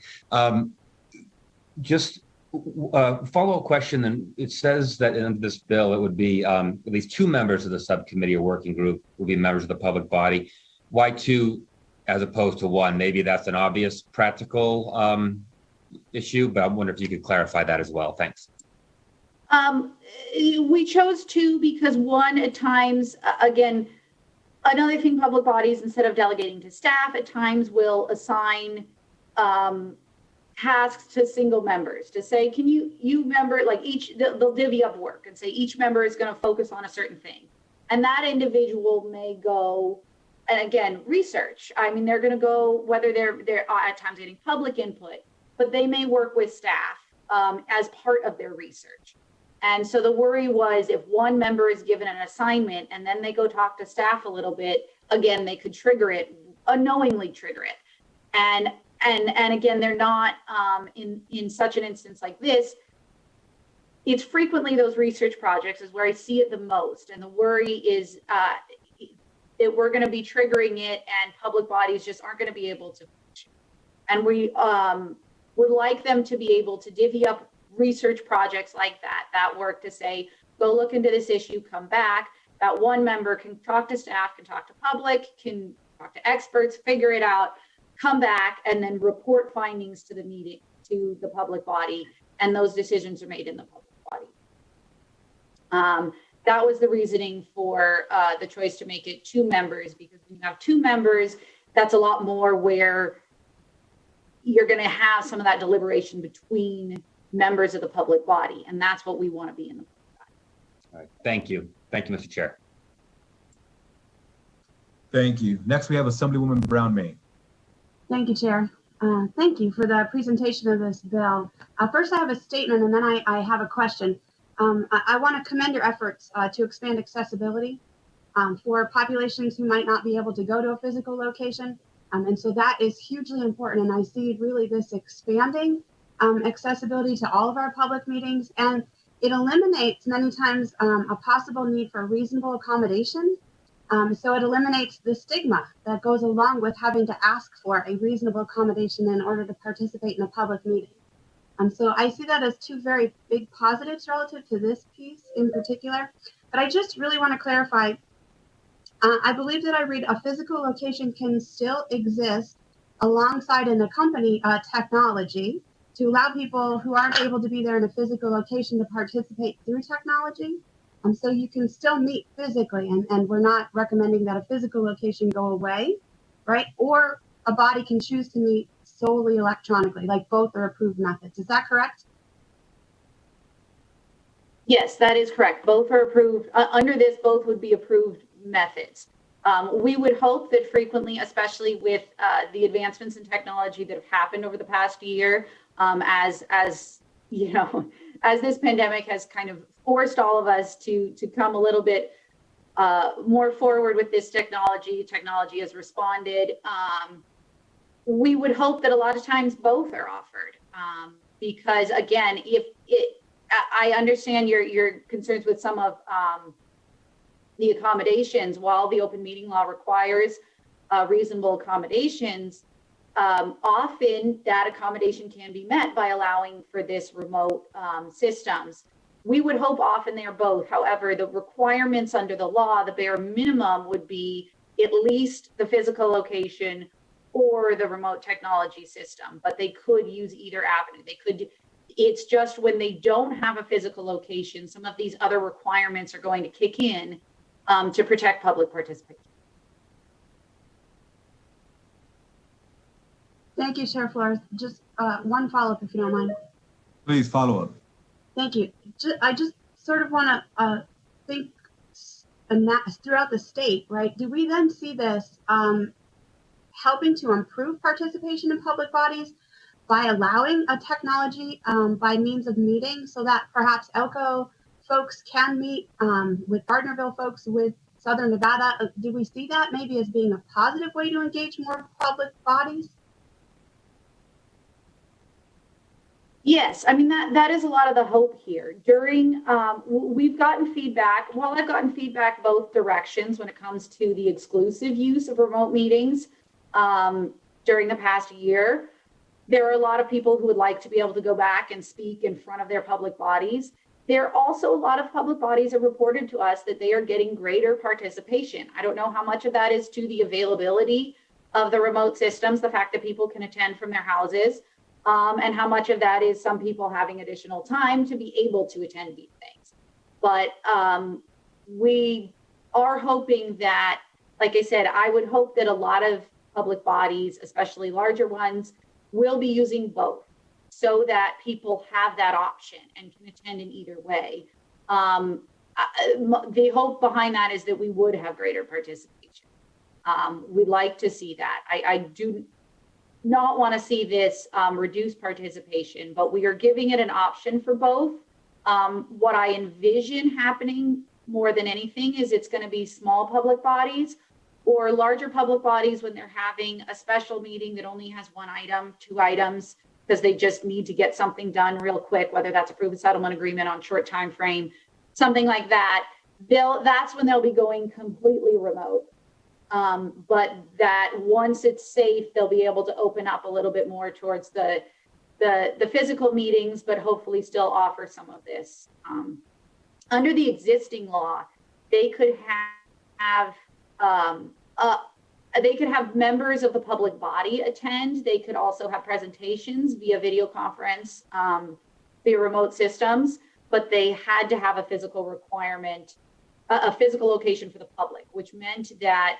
Just follow-up question, and it says that in this bill, it would be at least two members of the subcommittee or working group will be members of the public body. Why two as opposed to one? Maybe that's an obvious practical issue, but I wonder if you could clarify that as well. Thanks. We chose two because one, at times, again, another thing, public bodies, instead of delegating to staff, at times will assign tasks to single members to say, can you member, like they'll divvy up work and say each member is going to focus on a certain thing. And that individual may go, and again, research. I mean, they're going to go, whether they're at times getting public input, but they may work with staff as part of their research. And so the worry was if one member is given an assignment and then they go talk to staff a little bit, again, they could trigger it, unknowingly trigger it. And again, they're not in such an instance like this. It's frequently those research projects is where I see it the most. And the worry is that we're going to be triggering it and public bodies just aren't going to be able to. And we would like them to be able to divvy up research projects like that work to say, go look into this issue, come back. That one member can talk to staff, can talk to public, can talk to experts, figure it out, come back, and then report findings to the meeting, to the public body, and those decisions are made in the public body. That was the reasoning for the choice to make it 2 members, because when you have 2 members, that's a lot more where you're going to have some of that deliberation between members of the public body, and that's what we want to be in the public body. All right. Thank you. Thank you, Mr. Chair. Thank you. Next, we have Assemblywoman Brown-May. Thank you, Chair. Thank you for the presentation of this bill. First, I have a statement, and then I have a question. I want to commend your efforts to expand accessibility for populations who might not be able to go to a physical location. And so that is hugely important. And I see really this expanding accessibility to all of our public meetings. And it eliminates many times a possible need for reasonable accommodation. So it eliminates the stigma that goes along with having to ask for a reasonable accommodation in order to participate in a public meeting. So I see that as 2 very big positives relative to this piece in particular. But I just really want to clarify, I believe that I read a physical location can still exist alongside and accompany technology to allow people who aren't able to be there in a physical location to participate through technology. So you can still meet physically, and we're not recommending that a physical location go away, right? Or a body can choose to meet solely electronically, like both are approved methods. Is that correct? Yes, that is correct. Both are approved. Under this, both would be approved methods. We would hope that frequently, especially with the advancements in technology that have happened over the past year, as you know, as this pandemic has kind of forced all of us to come a little bit more forward with this technology. Technology has responded. We would hope that a lot of times both are offered, because again, I understand your concerns with some of the accommodations. While the open meeting law requires reasonable accommodations, often that accommodation can be met by allowing for this remote systems. We would hope often they are both. However, the requirements under the law, the bare minimum would be at least the physical location or the remote technology system, but they could use either avenue. They could. It's just when they don't have a physical location, some of these other requirements are going to kick in to protect public participation. Thank you, Chair Flores. Just one follow-up, if you don't mind. Please follow up. Thank you. I just sort of want to think throughout the state, right? Do we then see this helping to improve participation in public bodies by allowing a technology by means of meetings, so that perhaps Elko folks can meet with Gardnerville folks with Southern Nevada? Do we see that maybe as being a positive way to engage more public bodies? Yes, I mean, that is a lot of the hope here. During, we've gotten feedback, well, I've gotten feedback both directions when it comes to the exclusive use of remote meetings during the past year. There are a lot of people who would like to be able to go back and speak in front of their public bodies. There are also a lot of public bodies have reported to us that they are getting greater participation. I don't know how much of that is to the availability of the remote systems, the fact that people can attend from their houses, and how much of that is some people having additional time to be able to attend these things. But we are hoping that, like I said, I would hope that a lot of public bodies, especially larger ones, will be using both so that people have that option and can attend in either way. The hope behind that is that we would have greater participation. We'd like to see that. I do not want to see this reduce participation, but we are giving it an option for both. What I envision happening more than anything is it's going to be small public bodies or larger public bodies when they're having a special meeting that only has 1 item, 2 items, because they just need to get something done real quick, whether that's approved a settlement agreement on short time frame, something like that. That's when they'll be going completely remote. But that once it's safe, they'll be able to open up a little bit more towards the physical meetings, but hopefully still offer some of this. Under the existing law, they could have members of the public body attend. They could also have presentations via video conference, via remote systems, but they had to have a physical requirement, a physical location for the public, which meant that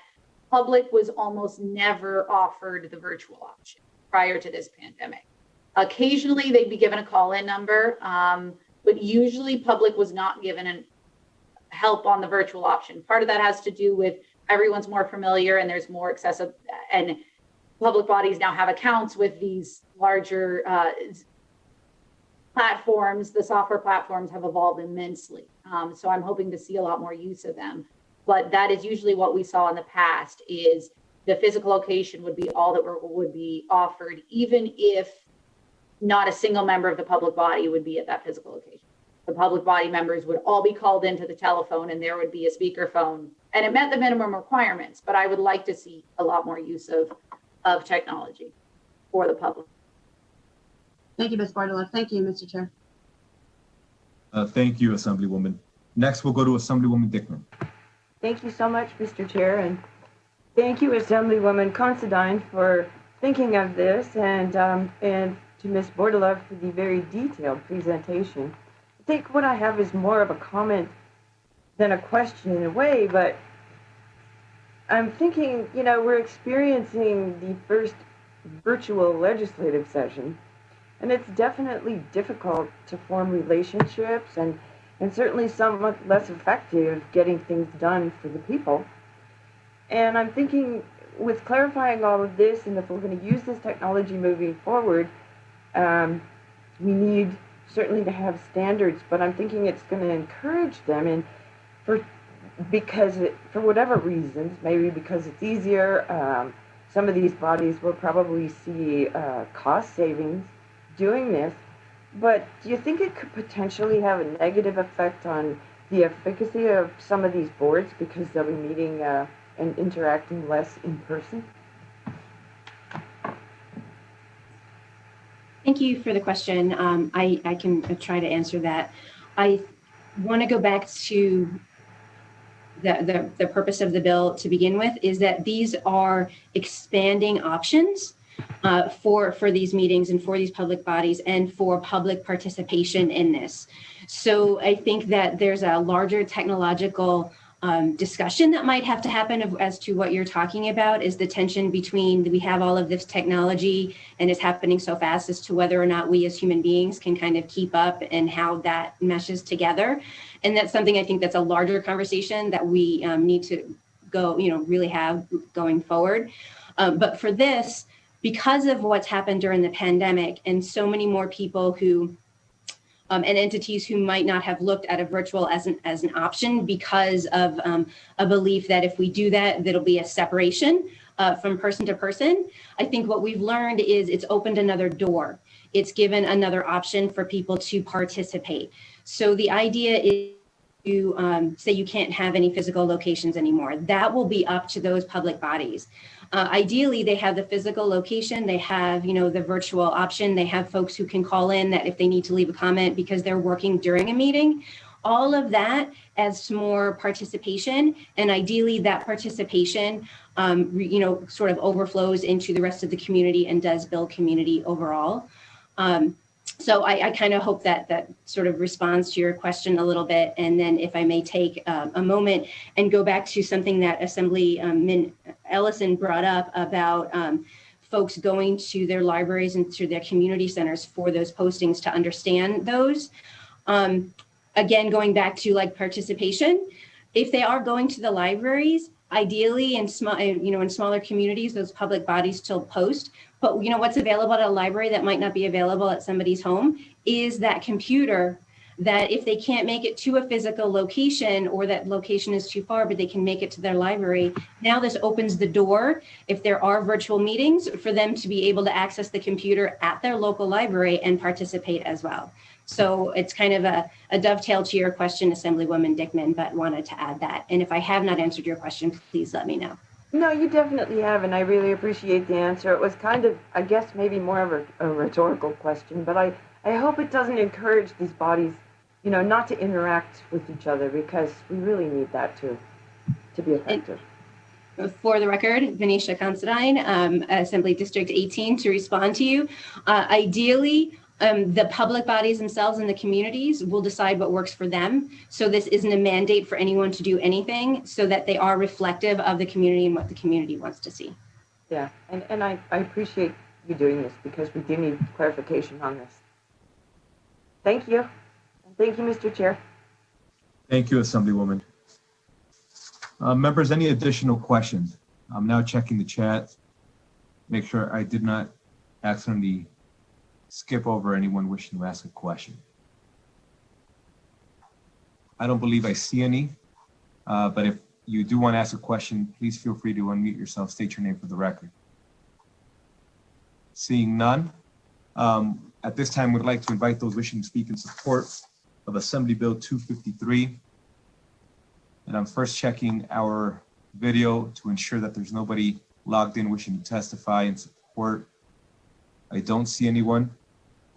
public was almost never offered the virtual option prior to this pandemic. Occasionally they'd be given a call-in number, but usually public was not given help on the virtual option. Part of that has to do with everyone's more familiar and there's more accessible, and public bodies now have accounts with these larger platforms. The software platforms have evolved immensely. So I'm hoping to see a lot more use of them. But that is usually what we saw in the past, is the physical location would be all that would be offered, even if not a single member of the public body would be at that physical location. The public body members would all be called into the telephone and there would be a speakerphone, and it met the minimum requirements, but I would like to see a lot more use of technology for the public. Thank you, Ms. Bartola. Thank you, Mr. Chair. Thank you, Assemblywoman. Next, we'll go to Assemblywoman Dickman. Thank you so much, Mr. Chair, and thank you, Assemblywoman Considine, for thinking of this, and to Ms. Bordelov for the very detailed presentation. I think what I have is more of a comment than a question in a way, but I'm thinking, we're experiencing the first virtual legislative session, and it's definitely difficult to form relationships and certainly somewhat less effective getting things done for the people. And I'm thinking, with clarifying all of this, and if we're going to use this technology moving forward, we need certainly to have standards, but I'm thinking it's going to encourage them, and for whatever reasons, maybe because it's easier, some of these bodies will probably see cost savings doing this. But do you think it could potentially have a negative effect on the efficacy of some of these boards because they'll be meeting and interacting less in person? Thank you for the question. I can try to answer that. I want to go back to the purpose of the bill to begin with, is that these are expanding options for these meetings and for these public bodies and for public participation in this. So I think that there's a larger technological discussion that might have to happen as to what you're talking about, is the tension between we have all of this technology and it's happening so fast as to whether or not we as human beings can kind of keep up and how that meshes together. And that's something I think that's a larger conversation that we need to go, really have going forward. But for this, because of what's happened during the pandemic and so many more people who and entities who might not have looked at a virtual as an option because of a belief that if we do that, there'll be a separation from person to person. I think what we've learned is it's opened another door. It's given another option for people to participate. So the idea is to say you can't have any physical locations anymore. That will be up to those public bodies. Ideally, they have the physical location, they have, the virtual option, they have folks who can call in that if they need to leave a comment because they're working during a meeting. All of that adds to more participation, and ideally that participation, sort of overflows into the rest of the community and does build community overall. So I kind of hope that sort of responds to your question a little bit. And then if I may take a moment and go back to something that Assemblyman Ellison brought up about folks going to their libraries and to their community centers for those postings to understand those. Again, going back to participation, if they are going to the libraries, ideally in smaller communities, those public bodies still post. But what's available at a library that might not be available at somebody's home is that computer that if they can't make it to a physical location, or that location is too far, but they can make it to their library. Now this opens the door, if there are virtual meetings, for them to be able to access the computer at their local library and participate as well. So it's kind of a dovetail to your question, Assemblywoman Dickman, but wanted to add that. And if I have not answered your question, please let me know. No, you definitely have, and I really appreciate the answer. It was kind of, I guess, maybe more of a rhetorical question, but I hope it doesn't encourage these bodies, not to interact with each other, because we really need that to be effective. For the record, Venetia Considine, Assembly District 18, to respond to you. Ideally, the public bodies themselves and the communities will decide what works for them. So this isn't a mandate for anyone to do anything, so that they are reflective of the community and what the community wants to see. Yeah, and I appreciate you doing this, because we do need clarification on this. Thank you. And thank you, Mr. Chair. Thank you, Assemblywoman. Members, any additional questions? I'm now checking the chat. Make sure I did not accidentally skip over anyone wishing to ask a question. I don't believe I see any, but if you do want to ask a question, please feel free to unmute yourself, state your name for the record. Seeing none, at this time, we'd like to invite those wishing to speak in support of Assembly Bill 253. And I'm first checking our video to ensure that there's nobody logged in wishing to testify in support. I don't see anyone.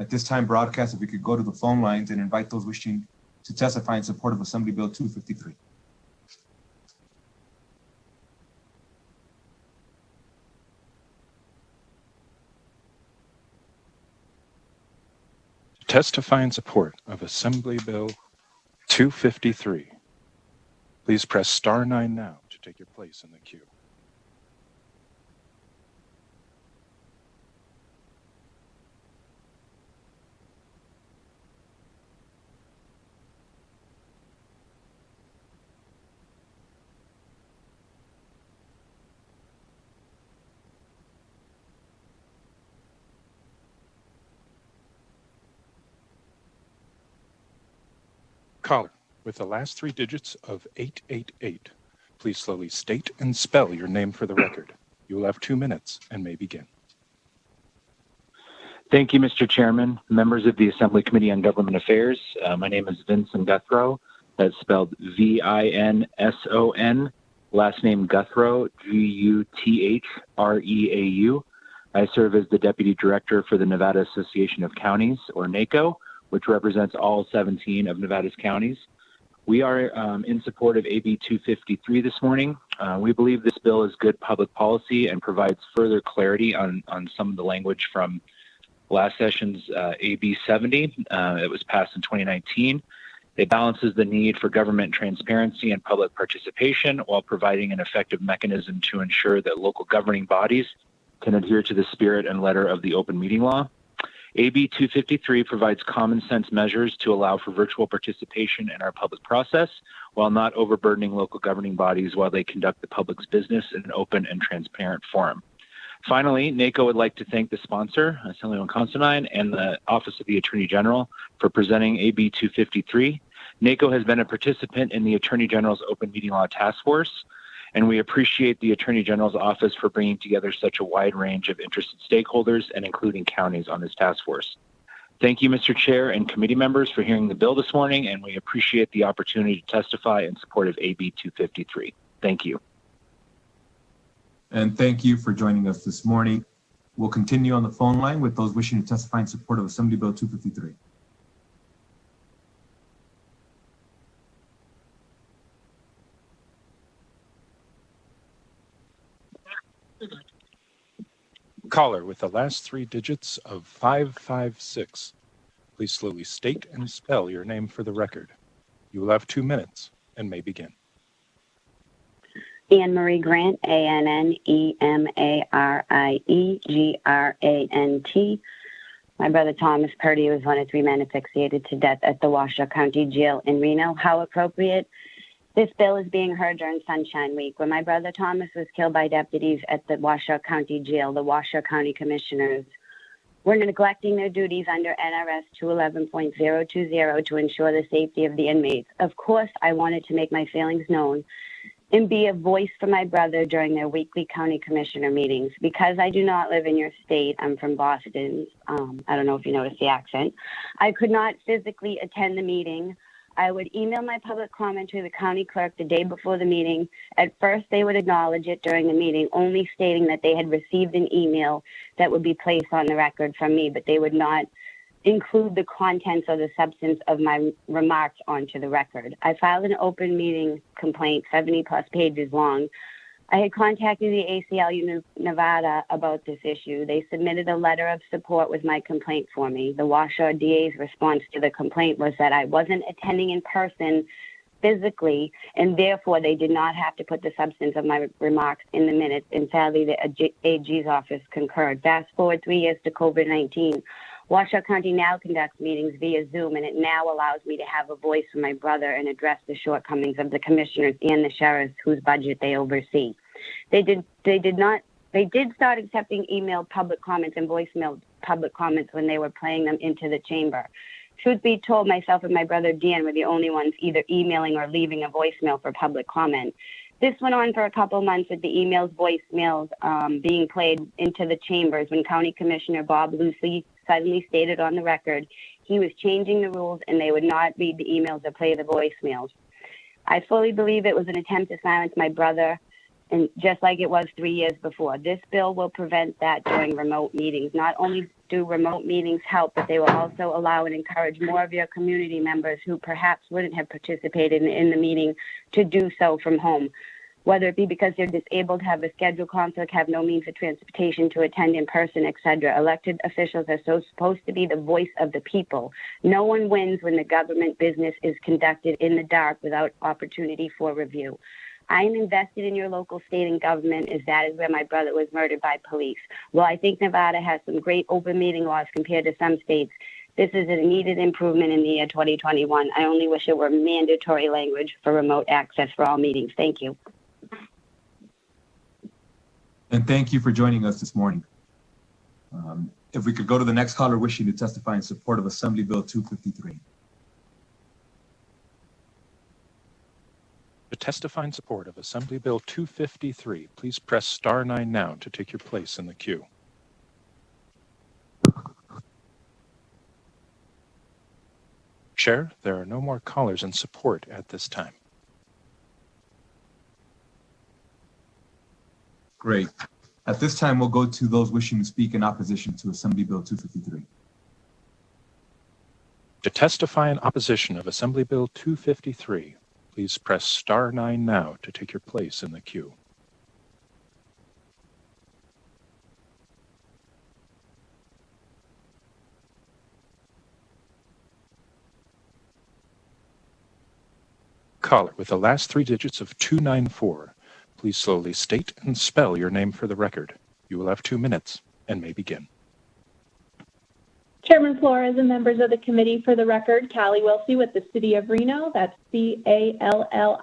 At this time, broadcast, if we could go to the phone lines and invite those wishing to testify in support of Assembly Bill 253. Testify in support of Assembly Bill 253. Please press star 9 now to take your place in the queue. Caller with the last 3 digits of 888. Please slowly state and spell your name for the record. You will have 2 minutes and may begin. Thank you, Mr. Chairman, members of the Assembly Committee on Government Affairs. My name is Vincent Guthrow. That's spelled V-I-N-S-O-N. Last name Guthrow, G-U-T-H-R-E-A-U. I serve as the Deputy Director for the Nevada Association of Counties, or NACO, which represents all 17 of Nevada's counties. We are in support of AB 253 this morning. We believe this bill is good public policy and provides further clarity on some of the language from last session's AB 70. It was passed in 2019. It balances the need for government transparency and public participation while providing an effective mechanism to ensure that local governing bodies can adhere to the spirit and letter of the open meeting law. AB 253 provides common sense measures to allow for virtual participation in our public process while not overburdening local governing bodies while they conduct the public's business in an open and transparent forum. Finally, NACO would like to thank the sponsor, Assemblywoman Considine, and the Office of the Attorney General for presenting AB 253. NACO has been a participant in the Attorney General's Open Meeting Law Task Force, and we appreciate the Attorney General's office for bringing together such a wide range of interested stakeholders and including counties on this task force. Thank you, Mr. Chair and committee members, for hearing the bill this morning, and we appreciate the opportunity to testify in support of AB 253. Thank you. And thank you for joining us this morning. We'll continue on the phone line with those wishing to testify in support of Assembly Bill 253. Caller with the last 3 digits of 556. Please slowly state and spell your name for the record. You will have 2 minutes and may begin. Anne Marie Grant, A-N-N-E-M-A-R-I-E-G-R-A-N-T. My brother Thomas Purdy was one of 3 men asphyxiated to death at the Washoe County Jail in Reno. How appropriate. This bill is being heard during Sunshine Week. When my brother Thomas was killed by deputies at the Washoe County Jail, the Washoe County Commissioners were neglecting their duties under NRS 211.020 to ensure the safety of the inmates. Of course, I wanted to make my feelings known and be a voice for my brother during their weekly county commissioner meetings. Because I do not live in your state, I'm from Boston. I don't know if you noticed the accent. I could not physically attend the meeting. I would email my public comment to the county clerk the day before the meeting. At first, they would acknowledge it during the meeting, only stating that they had received an email that would be placed on the record from me, but they would not include the contents or the substance of my remarks onto the record. I filed an open meeting complaint, 70 plus pages long. I had contacted the ACLU Nevada about this issue. They submitted a letter of support with my complaint for me. The Washoe DA's response to the complaint was that I wasn't attending in person physically, and therefore they did not have to put the substance of my remarks in the minutes. And sadly, the AG's office concurred. Fast forward 3 years to COVID-19. Washoe County now conducts meetings via Zoom, and it now allows me to have a voice for my brother and address the shortcomings of the commissioners and the sheriffs whose budget they oversee. They did start accepting email public comments and voicemail public comments when they were playing them into the chamber. Truth be told, myself and my brother Dan were the only ones either emailing or leaving a voicemail for public comment. This went on for a couple months with the emails, voicemails being played into the chambers when County Commissioner Bob Lucy suddenly stated on the record he was changing the rules and they would not read the emails or play the voicemails. I fully believe it was an attempt to silence my brother, and just like it was 3 years before. This bill will prevent that during remote meetings. Not only do remote meetings help, but they will also allow and encourage more of your community members who perhaps wouldn't have participated in the meeting to do so from home, whether it be because they're disabled, have a schedule conflict, have no means of transportation to attend in person, etc. Elected officials are supposed to be the voice of the people. No one wins when the government business is conducted in the dark without opportunity for review. I am invested in your local state and government, as that is where my brother was murdered by police. Well, I think Nevada has some great open meeting laws compared to some states. This is a needed improvement in the year 2021. I only wish it were mandatory language for remote access for all meetings. Thank you. And thank you for joining us this morning. If we could go to the next caller wishing to testify in support of Assembly Bill 253. To testify in support of Assembly Bill 253, please press star 9 now to take your place in the queue. Chair, there are no more callers in support at this time. Great. At this time, we'll go to those wishing to speak in opposition to Assembly Bill 253. To testify in opposition of Assembly Bill 253, please press star 9 now to take your place in the queue. Caller with the last 3 digits of 294, please slowly state and spell your name for the record. You will have 2 minutes and may begin. Chairman Flores and members of the committee, for the record, Callie Wilsey with the City of Reno. That's CALLIWIL,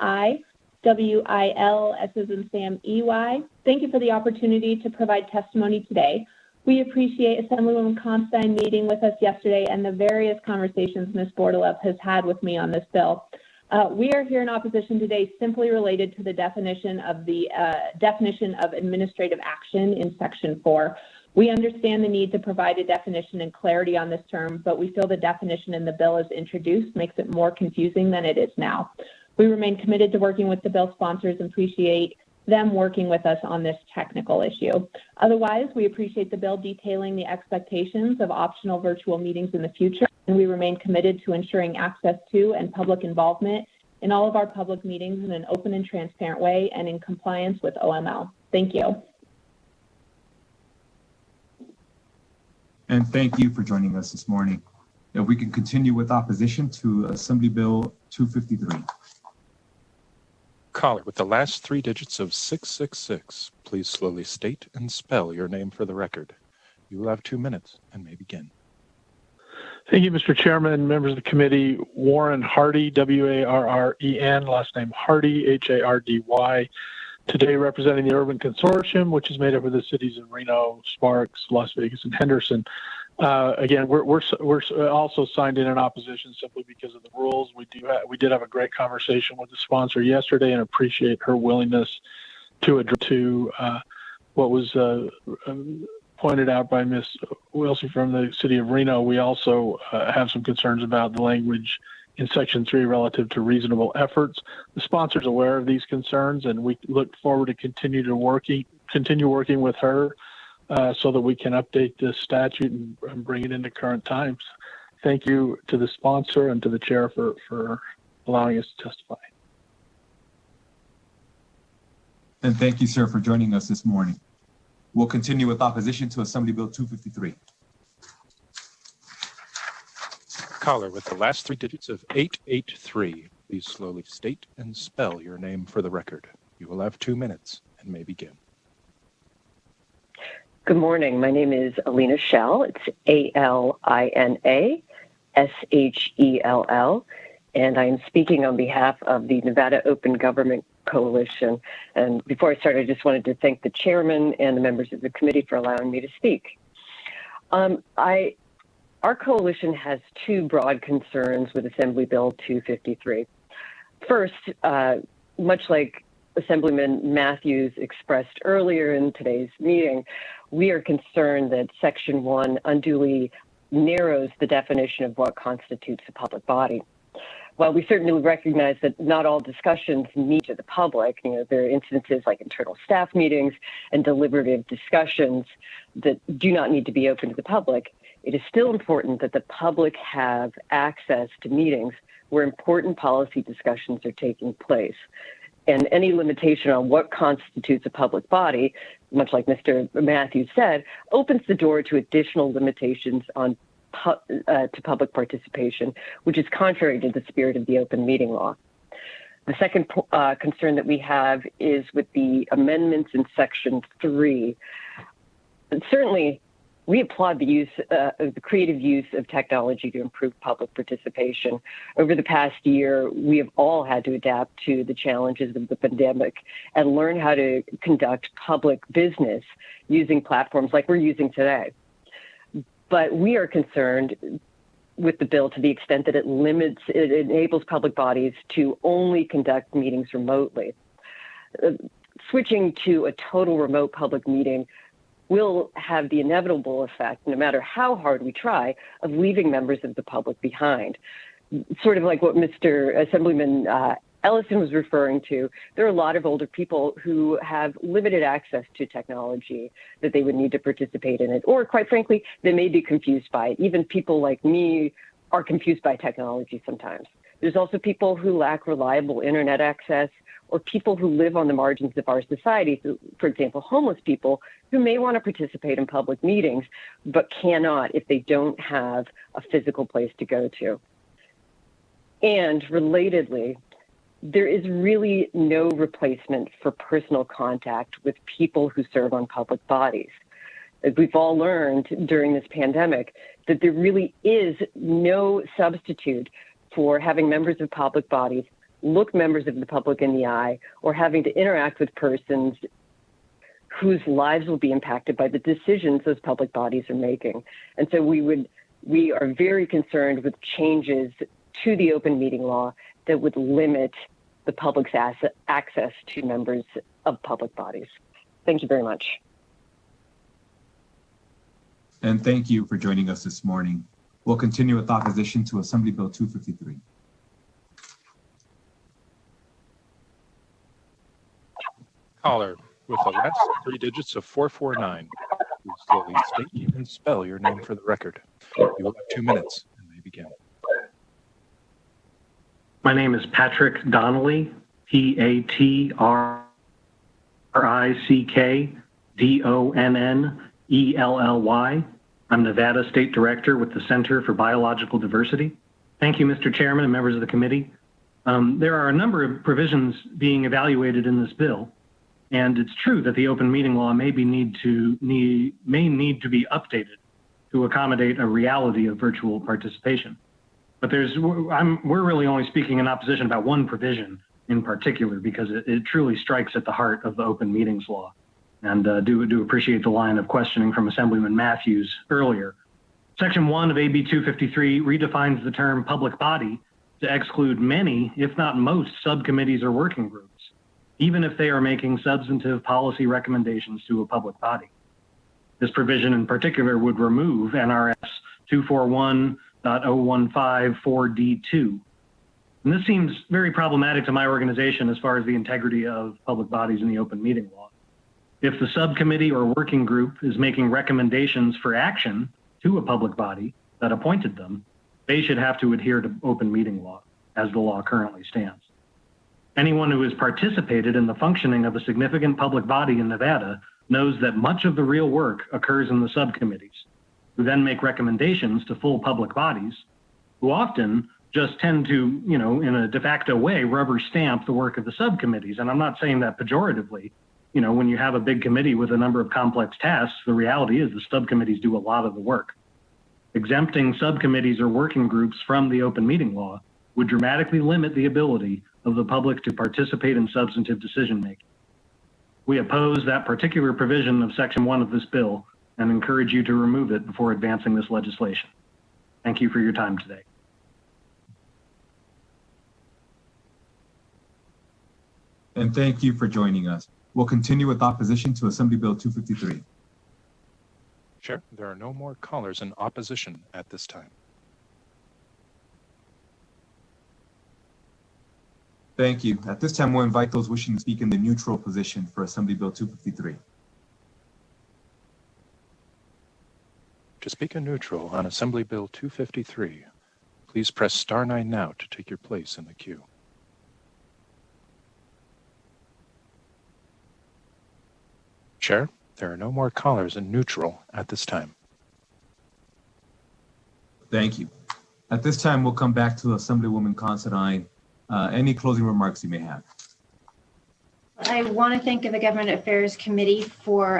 S as in Sam, EY. Thank you for the opportunity to provide testimony today. We appreciate Assemblywoman Considine meeting with us yesterday and the various conversations Ms. Bordelev has had with me on this bill. We are here in opposition today simply related to the definition of administrative action in Section 4. We understand the need to provide a definition and clarity on this term, but we feel the definition in the bill as introduced makes it more confusing than it is now. We remain committed to working with the bill sponsors and appreciate them working with us on this technical issue. Otherwise, we appreciate the bill detailing the expectations of optional virtual meetings in the future, and we remain committed to ensuring access to and public involvement in all of our public meetings in an open and transparent way and in compliance with OML. Thank you. And thank you for joining us this morning. If we can continue with opposition to Assembly Bill 253. Caller with the last 3 digits of 666, please slowly state and spell your name for the record. You will have 2 minutes and may begin. Thank you, Mr. Chairman, members of the committee. Warren Hardy, W-A-R-R-E-N, last name Hardy, H-A-R-D-Y. Today representing the Urban Consortium, which is made up of the cities of Reno, Sparks, Las Vegas, and Henderson. Again, we're also signed in opposition simply because of the rules. We did have a great conversation with the sponsor yesterday and appreciate her willingness to address what was pointed out by Ms. Wilson from the city of Reno. We also have some concerns about the language in Section 3 relative to reasonable efforts. The sponsor is aware of these concerns, and we look forward to continue working with her so that we can update this statute and bring it into current times. thank you to the sponsor and to the chair for allowing us to testify. And thank you, sir, for joining us this morning. We'll continue with opposition to Assembly Bill 253. Caller with the last three digits of 883. Please slowly state and spell your name for the record. You will have 2 minutes and may begin. Good morning. My name is Alina Schell. It's ALINA SHELL, and I am speaking on behalf of the Nevada Open Government Coalition. And before I start, I just wanted to thank the chairman and the members of the committee for allowing me to speak. Our coalition has two broad concerns with Assembly Bill 253. First, much like Assemblyman Matthews expressed earlier in today's meeting, we are concerned that Section 1 unduly narrows the definition of what constitutes a public body. While we certainly recognize that not all discussions meet to the public, there are instances like internal staff meetings and deliberative discussions that do not need to be open to the public, it is still important that the public have access to meetings where important policy discussions are taking place. And any limitation on what constitutes a public body, much like Mr. Matthews said, opens the door to additional limitations on to public participation, which is contrary to the spirit of the open meeting law. The second concern that we have is with the amendments in Section 3. And certainly, we applaud the the creative use of technology to improve public participation. Over the past year, we have all had to adapt to the challenges of the pandemic and learn how to conduct public business using platforms like we're using today. But we are concerned with the bill to the extent that it enables public bodies to only conduct meetings remotely. Switching to a total remote public meeting will have the inevitable effect, no matter how hard we try, of leaving members of the public behind. Sort of like what Mr. Assemblyman Ellison was referring to, there are a lot of older people who have limited access to technology that they would need to participate in it, or quite frankly, they may be confused by it. Even people like me are confused by technology sometimes. There's also people who lack reliable internet access, or people who live on the margins of our society, for example, homeless people who may want to participate in public meetings, but cannot if they don't have a physical place to go to. And relatedly, there is really no replacement for personal contact with people who serve on public bodies. As we've all learned during this pandemic, that there really is no substitute for having members of public bodies look members of the public in the eye, or having to interact with persons whose lives will be impacted by the decisions those public bodies are making. And so we are very concerned with changes to the open meeting law that would limit the public's access to members of public bodies. Thank you very much. And thank you for joining us this morning. We'll continue with opposition to Assembly Bill 253. Caller with the last three digits of 449. Please slowly state and spell your name for the record. You will have 2 minutes and may begin. My name is Patrick Donnelly, PatrickDonnelly. I'm Nevada State Director with the Center for Biological Diversity. Thank you, Mr. Chairman and members of the committee. There are a number of provisions being evaluated in this bill, and it's true that the open meeting law may need to be updated to accommodate a reality of virtual participation. But we're really only speaking in opposition about one provision in particular, because it truly strikes at the heart of the open meetings law. And do appreciate the line of questioning from Assemblyman Matthews earlier. Section 1 of AB 253 redefines the term public body to exclude many, if not most, subcommittees or working groups, even if they are making substantive policy recommendations to a public body. This provision in particular would remove NRS 241.015-4D2. And this seems very problematic to my organization as far as the integrity of public bodies in the open meeting law. If the subcommittee or working group is making recommendations for action to a public body that appointed them, They should have to adhere to open meeting law as the law currently stands. Anyone who has participated in the functioning of a significant public body in Nevada knows that much of the real work occurs in the subcommittees, who then make recommendations to full public bodies, who often just tend to, in a de facto way, rubber stamp the work of the subcommittees. And I'm not saying that pejoratively. When you have a big committee with a number of complex tasks, the reality is the subcommittees do a lot of the work. Exempting subcommittees or working groups from the open meeting law would dramatically limit the ability of the public to participate in substantive decision making. We oppose that particular provision of Section 1 of this bill and encourage you to remove it before advancing this legislation. Thank you for your time today. And thank you for joining us. We'll continue with opposition to Assembly Bill 253. Chair, there are no more callers in opposition at this time. Thank you. At this time, we'll invite those wishing to speak in the neutral position for Assembly Bill 253. To speak in neutral on Assembly Bill 253, please press *9 now to take your place in the queue. Chair, there are no more callers in neutral at this time. Thank you. At this time, we'll come back to Assemblywoman Considine. Any closing remarks you may have? I want to thank the Government Affairs Committee for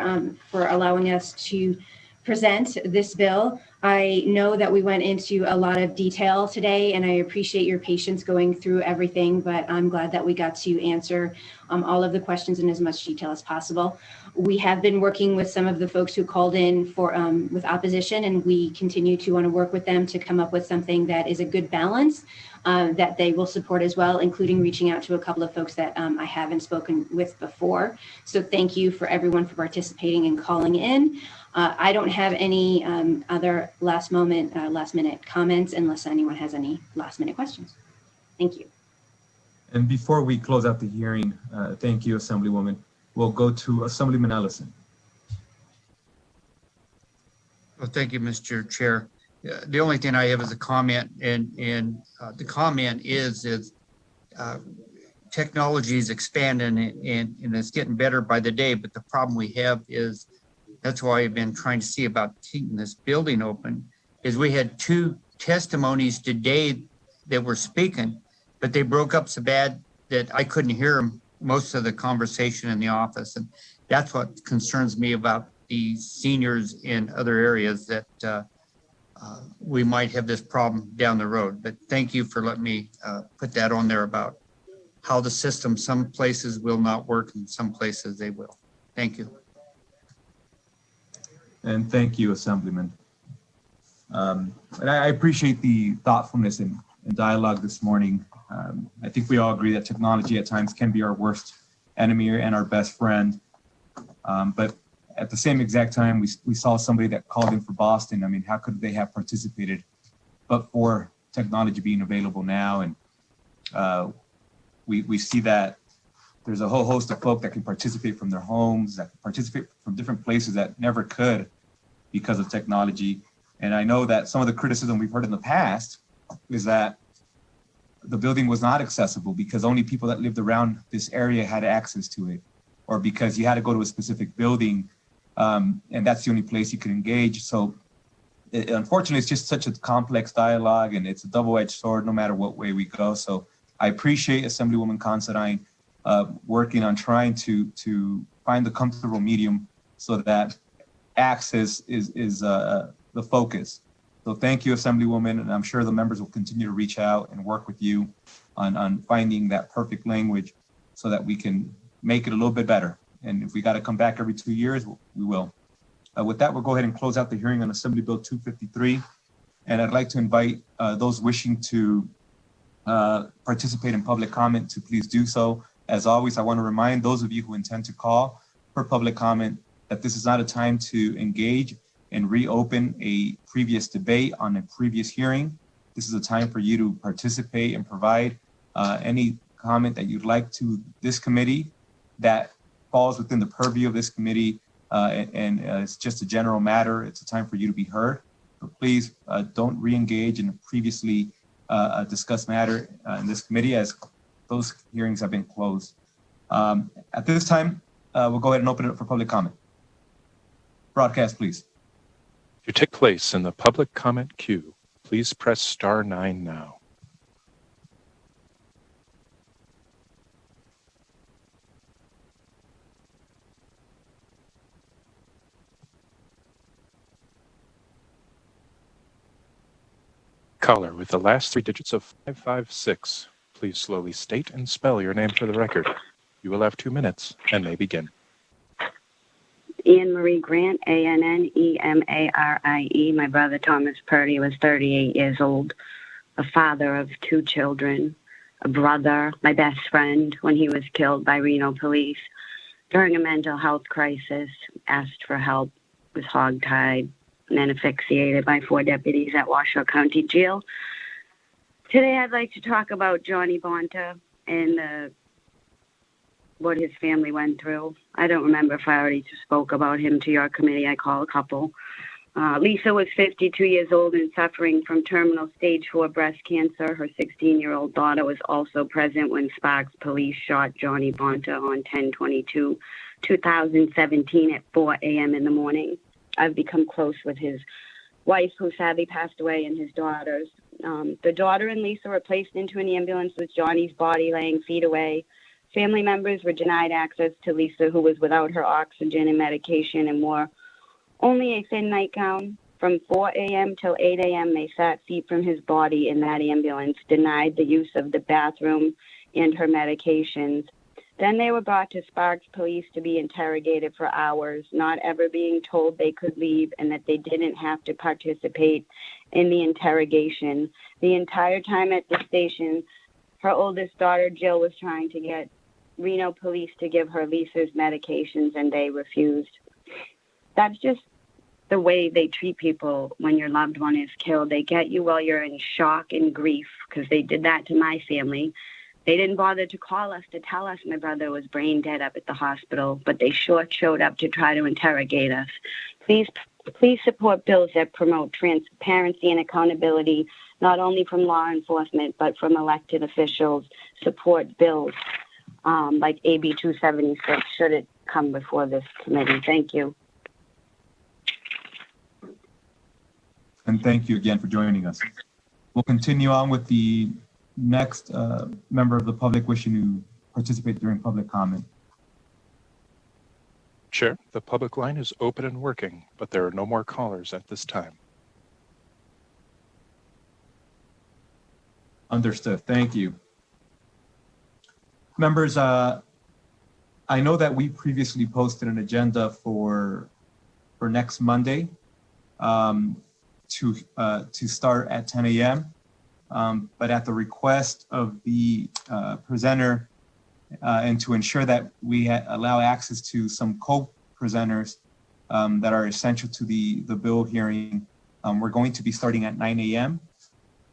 allowing us to present this bill. I know that we went into a lot of detail today, and I appreciate your patience going through everything, but I'm glad that we got to answer all of the questions in as much detail as possible. We have been working with some of the folks who called in for with opposition, and we continue to want to work with them to come up with something that is a good balance that they will support as well, including reaching out to a couple of folks that I haven't spoken with before. So thank you for everyone for participating and calling in. I don't have any other last minute comments unless anyone has any last minute questions. Thank you. And before we close out the hearing, thank you, Assemblywoman. We'll go to Assemblyman Ellison. Well, thank you, Mr. Chair. The only thing I have is a comment, and the comment is technology is expanding and it's getting better by the day. But the problem we have is, that's why I've been trying to see about keeping this building open, is we had 2 testimonies today that were speaking, but they broke up so bad that I couldn't hear them most of the conversation in the office. And that's what concerns me about the seniors in other areas, that we might have this problem down the road. But thank you for letting me put that on there about how the system, some places will not work and some places they will. Thank you. And thank you, Assemblyman. And I appreciate the thoughtfulness and dialogue this morning. I think we all agree that technology at times can be our worst enemy and our best friend. But at the same exact time, we saw somebody that called in for Boston. I mean, how could they have participated but for technology being available now? And we see that there's a whole host of folk that can participate from their homes, that can participate from different places that never could because of technology. And I know that some of the criticism we've heard in the past is that the building was not accessible because only people that lived around this area had access to it, or because you had to go to a specific building and that's the only place you could engage. So unfortunately, it's just such a complex dialogue, and it's a double-edged sword no matter what way we go. So I appreciate Assemblywoman Considine working on trying to find the comfortable medium so that access is the focus. So thank you, Assemblywoman, and I'm sure the members will continue to reach out and work with you on finding that perfect language so that we can make it a little bit better. And if we got to come back every 2 years, we will. With that, we'll go ahead and close out the hearing on Assembly Bill 253. And I'd like to invite those wishing to participate in public comment to please do so. As always, I want to remind those of you who intend to call for public comment that this is not a time to engage and reopen a previous debate on a previous hearing. This is a time for you to participate and provide any comment that you'd like to this committee that falls within the purview of this committee, and it's just a general matter. It's a time for you to be heard. but please don't re-engage in a previously discussed matter in this committee, as those hearings have been closed. At this time, we'll go ahead and open it up for public comment. Broadcast, please. To take place in the public comment queue, please press *9 now. Caller with the last 3 digits of 556, please slowly state and spell your name for the record. You will have 2 minutes and may begin. Anne Marie Grant, Annemare. My brother Thomas Purdy was 38 years old, a father of 2 children, a brother, my best friend, when he was killed by Reno police during a mental health crisis, asked for help, was hogtied, and then asphyxiated by 4 deputies at Washoe County Jail. Today I'd like to talk about Johnny Bonta and what his family went through. I don't remember if I already spoke about him to your committee. I call a couple. Lisa was 52 years old and suffering from terminal stage 4 breast cancer. Her 16-year-old daughter was also present when Sparks police shot Johnny Bonta on 10/22/2017 at 4 a.m. in the morning. I've become close with his wife, who sadly passed away, and his daughters. The daughter and Lisa were placed into an ambulance with Johnny's body laying feet away. Family members were denied access to Lisa, who was without her oxygen and medication and wore only a thin nightgown. From 4 a.m. till 8 a.m., they sat feet from his body in that ambulance, denied the use of the bathroom and her medications. Then they were brought to Sparks Police to be interrogated for hours, not ever being told they could leave and that they didn't have to participate in the interrogation. The entire time at the station, her oldest daughter, Jill, was trying to get Reno police to give her Lisa's medications, and they refused. That's just the way they treat people when your loved one is killed. They get you while you're in shock and grief, because they did that to my family. They didn't bother to call us to tell us my brother was brain dead up at the hospital, but they sure showed up to try to interrogate us. Please support bills that promote transparency and accountability, not only from law enforcement, but from elected officials. Support bills like AB 276, should it come before this committee. Thank you. And thank you again for joining us. We'll continue on with the next member of the public wishing to participate during public comment. Chair, the public line is open and working, but there are no more callers at this time. Understood. Thank you. Members, I know that we previously posted an agenda for next Monday to start at 10 a.m. But at the request of the presenter and to ensure that we allow access to some co-presenters that are essential to the bill hearing, we're going to be starting at 9 a.m.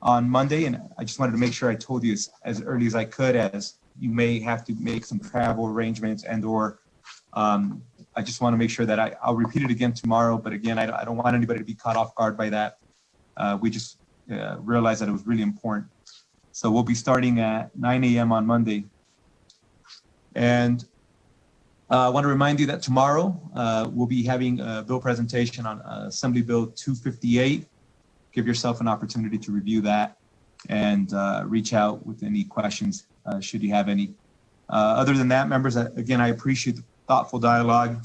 on Monday. And I just wanted to make sure I told you as early as I could, as you may have to make some travel arrangements and/or I just want to make sure that I'll repeat it again tomorrow. But again, I don't want anybody to be caught off guard by that. We just realized that it was really important. So we'll be starting at 9 a.m. on Monday. And I want to remind you that tomorrow we'll be having a bill presentation on Assembly Bill 258. Give yourself an opportunity to review that and reach out with any questions should you have any. Other than that, members, again, I appreciate the thoughtful dialogue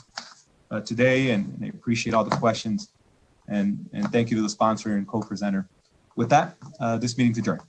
today, and I appreciate all the questions. And thank you to the sponsor and co-presenter. With that, this meeting's adjourned.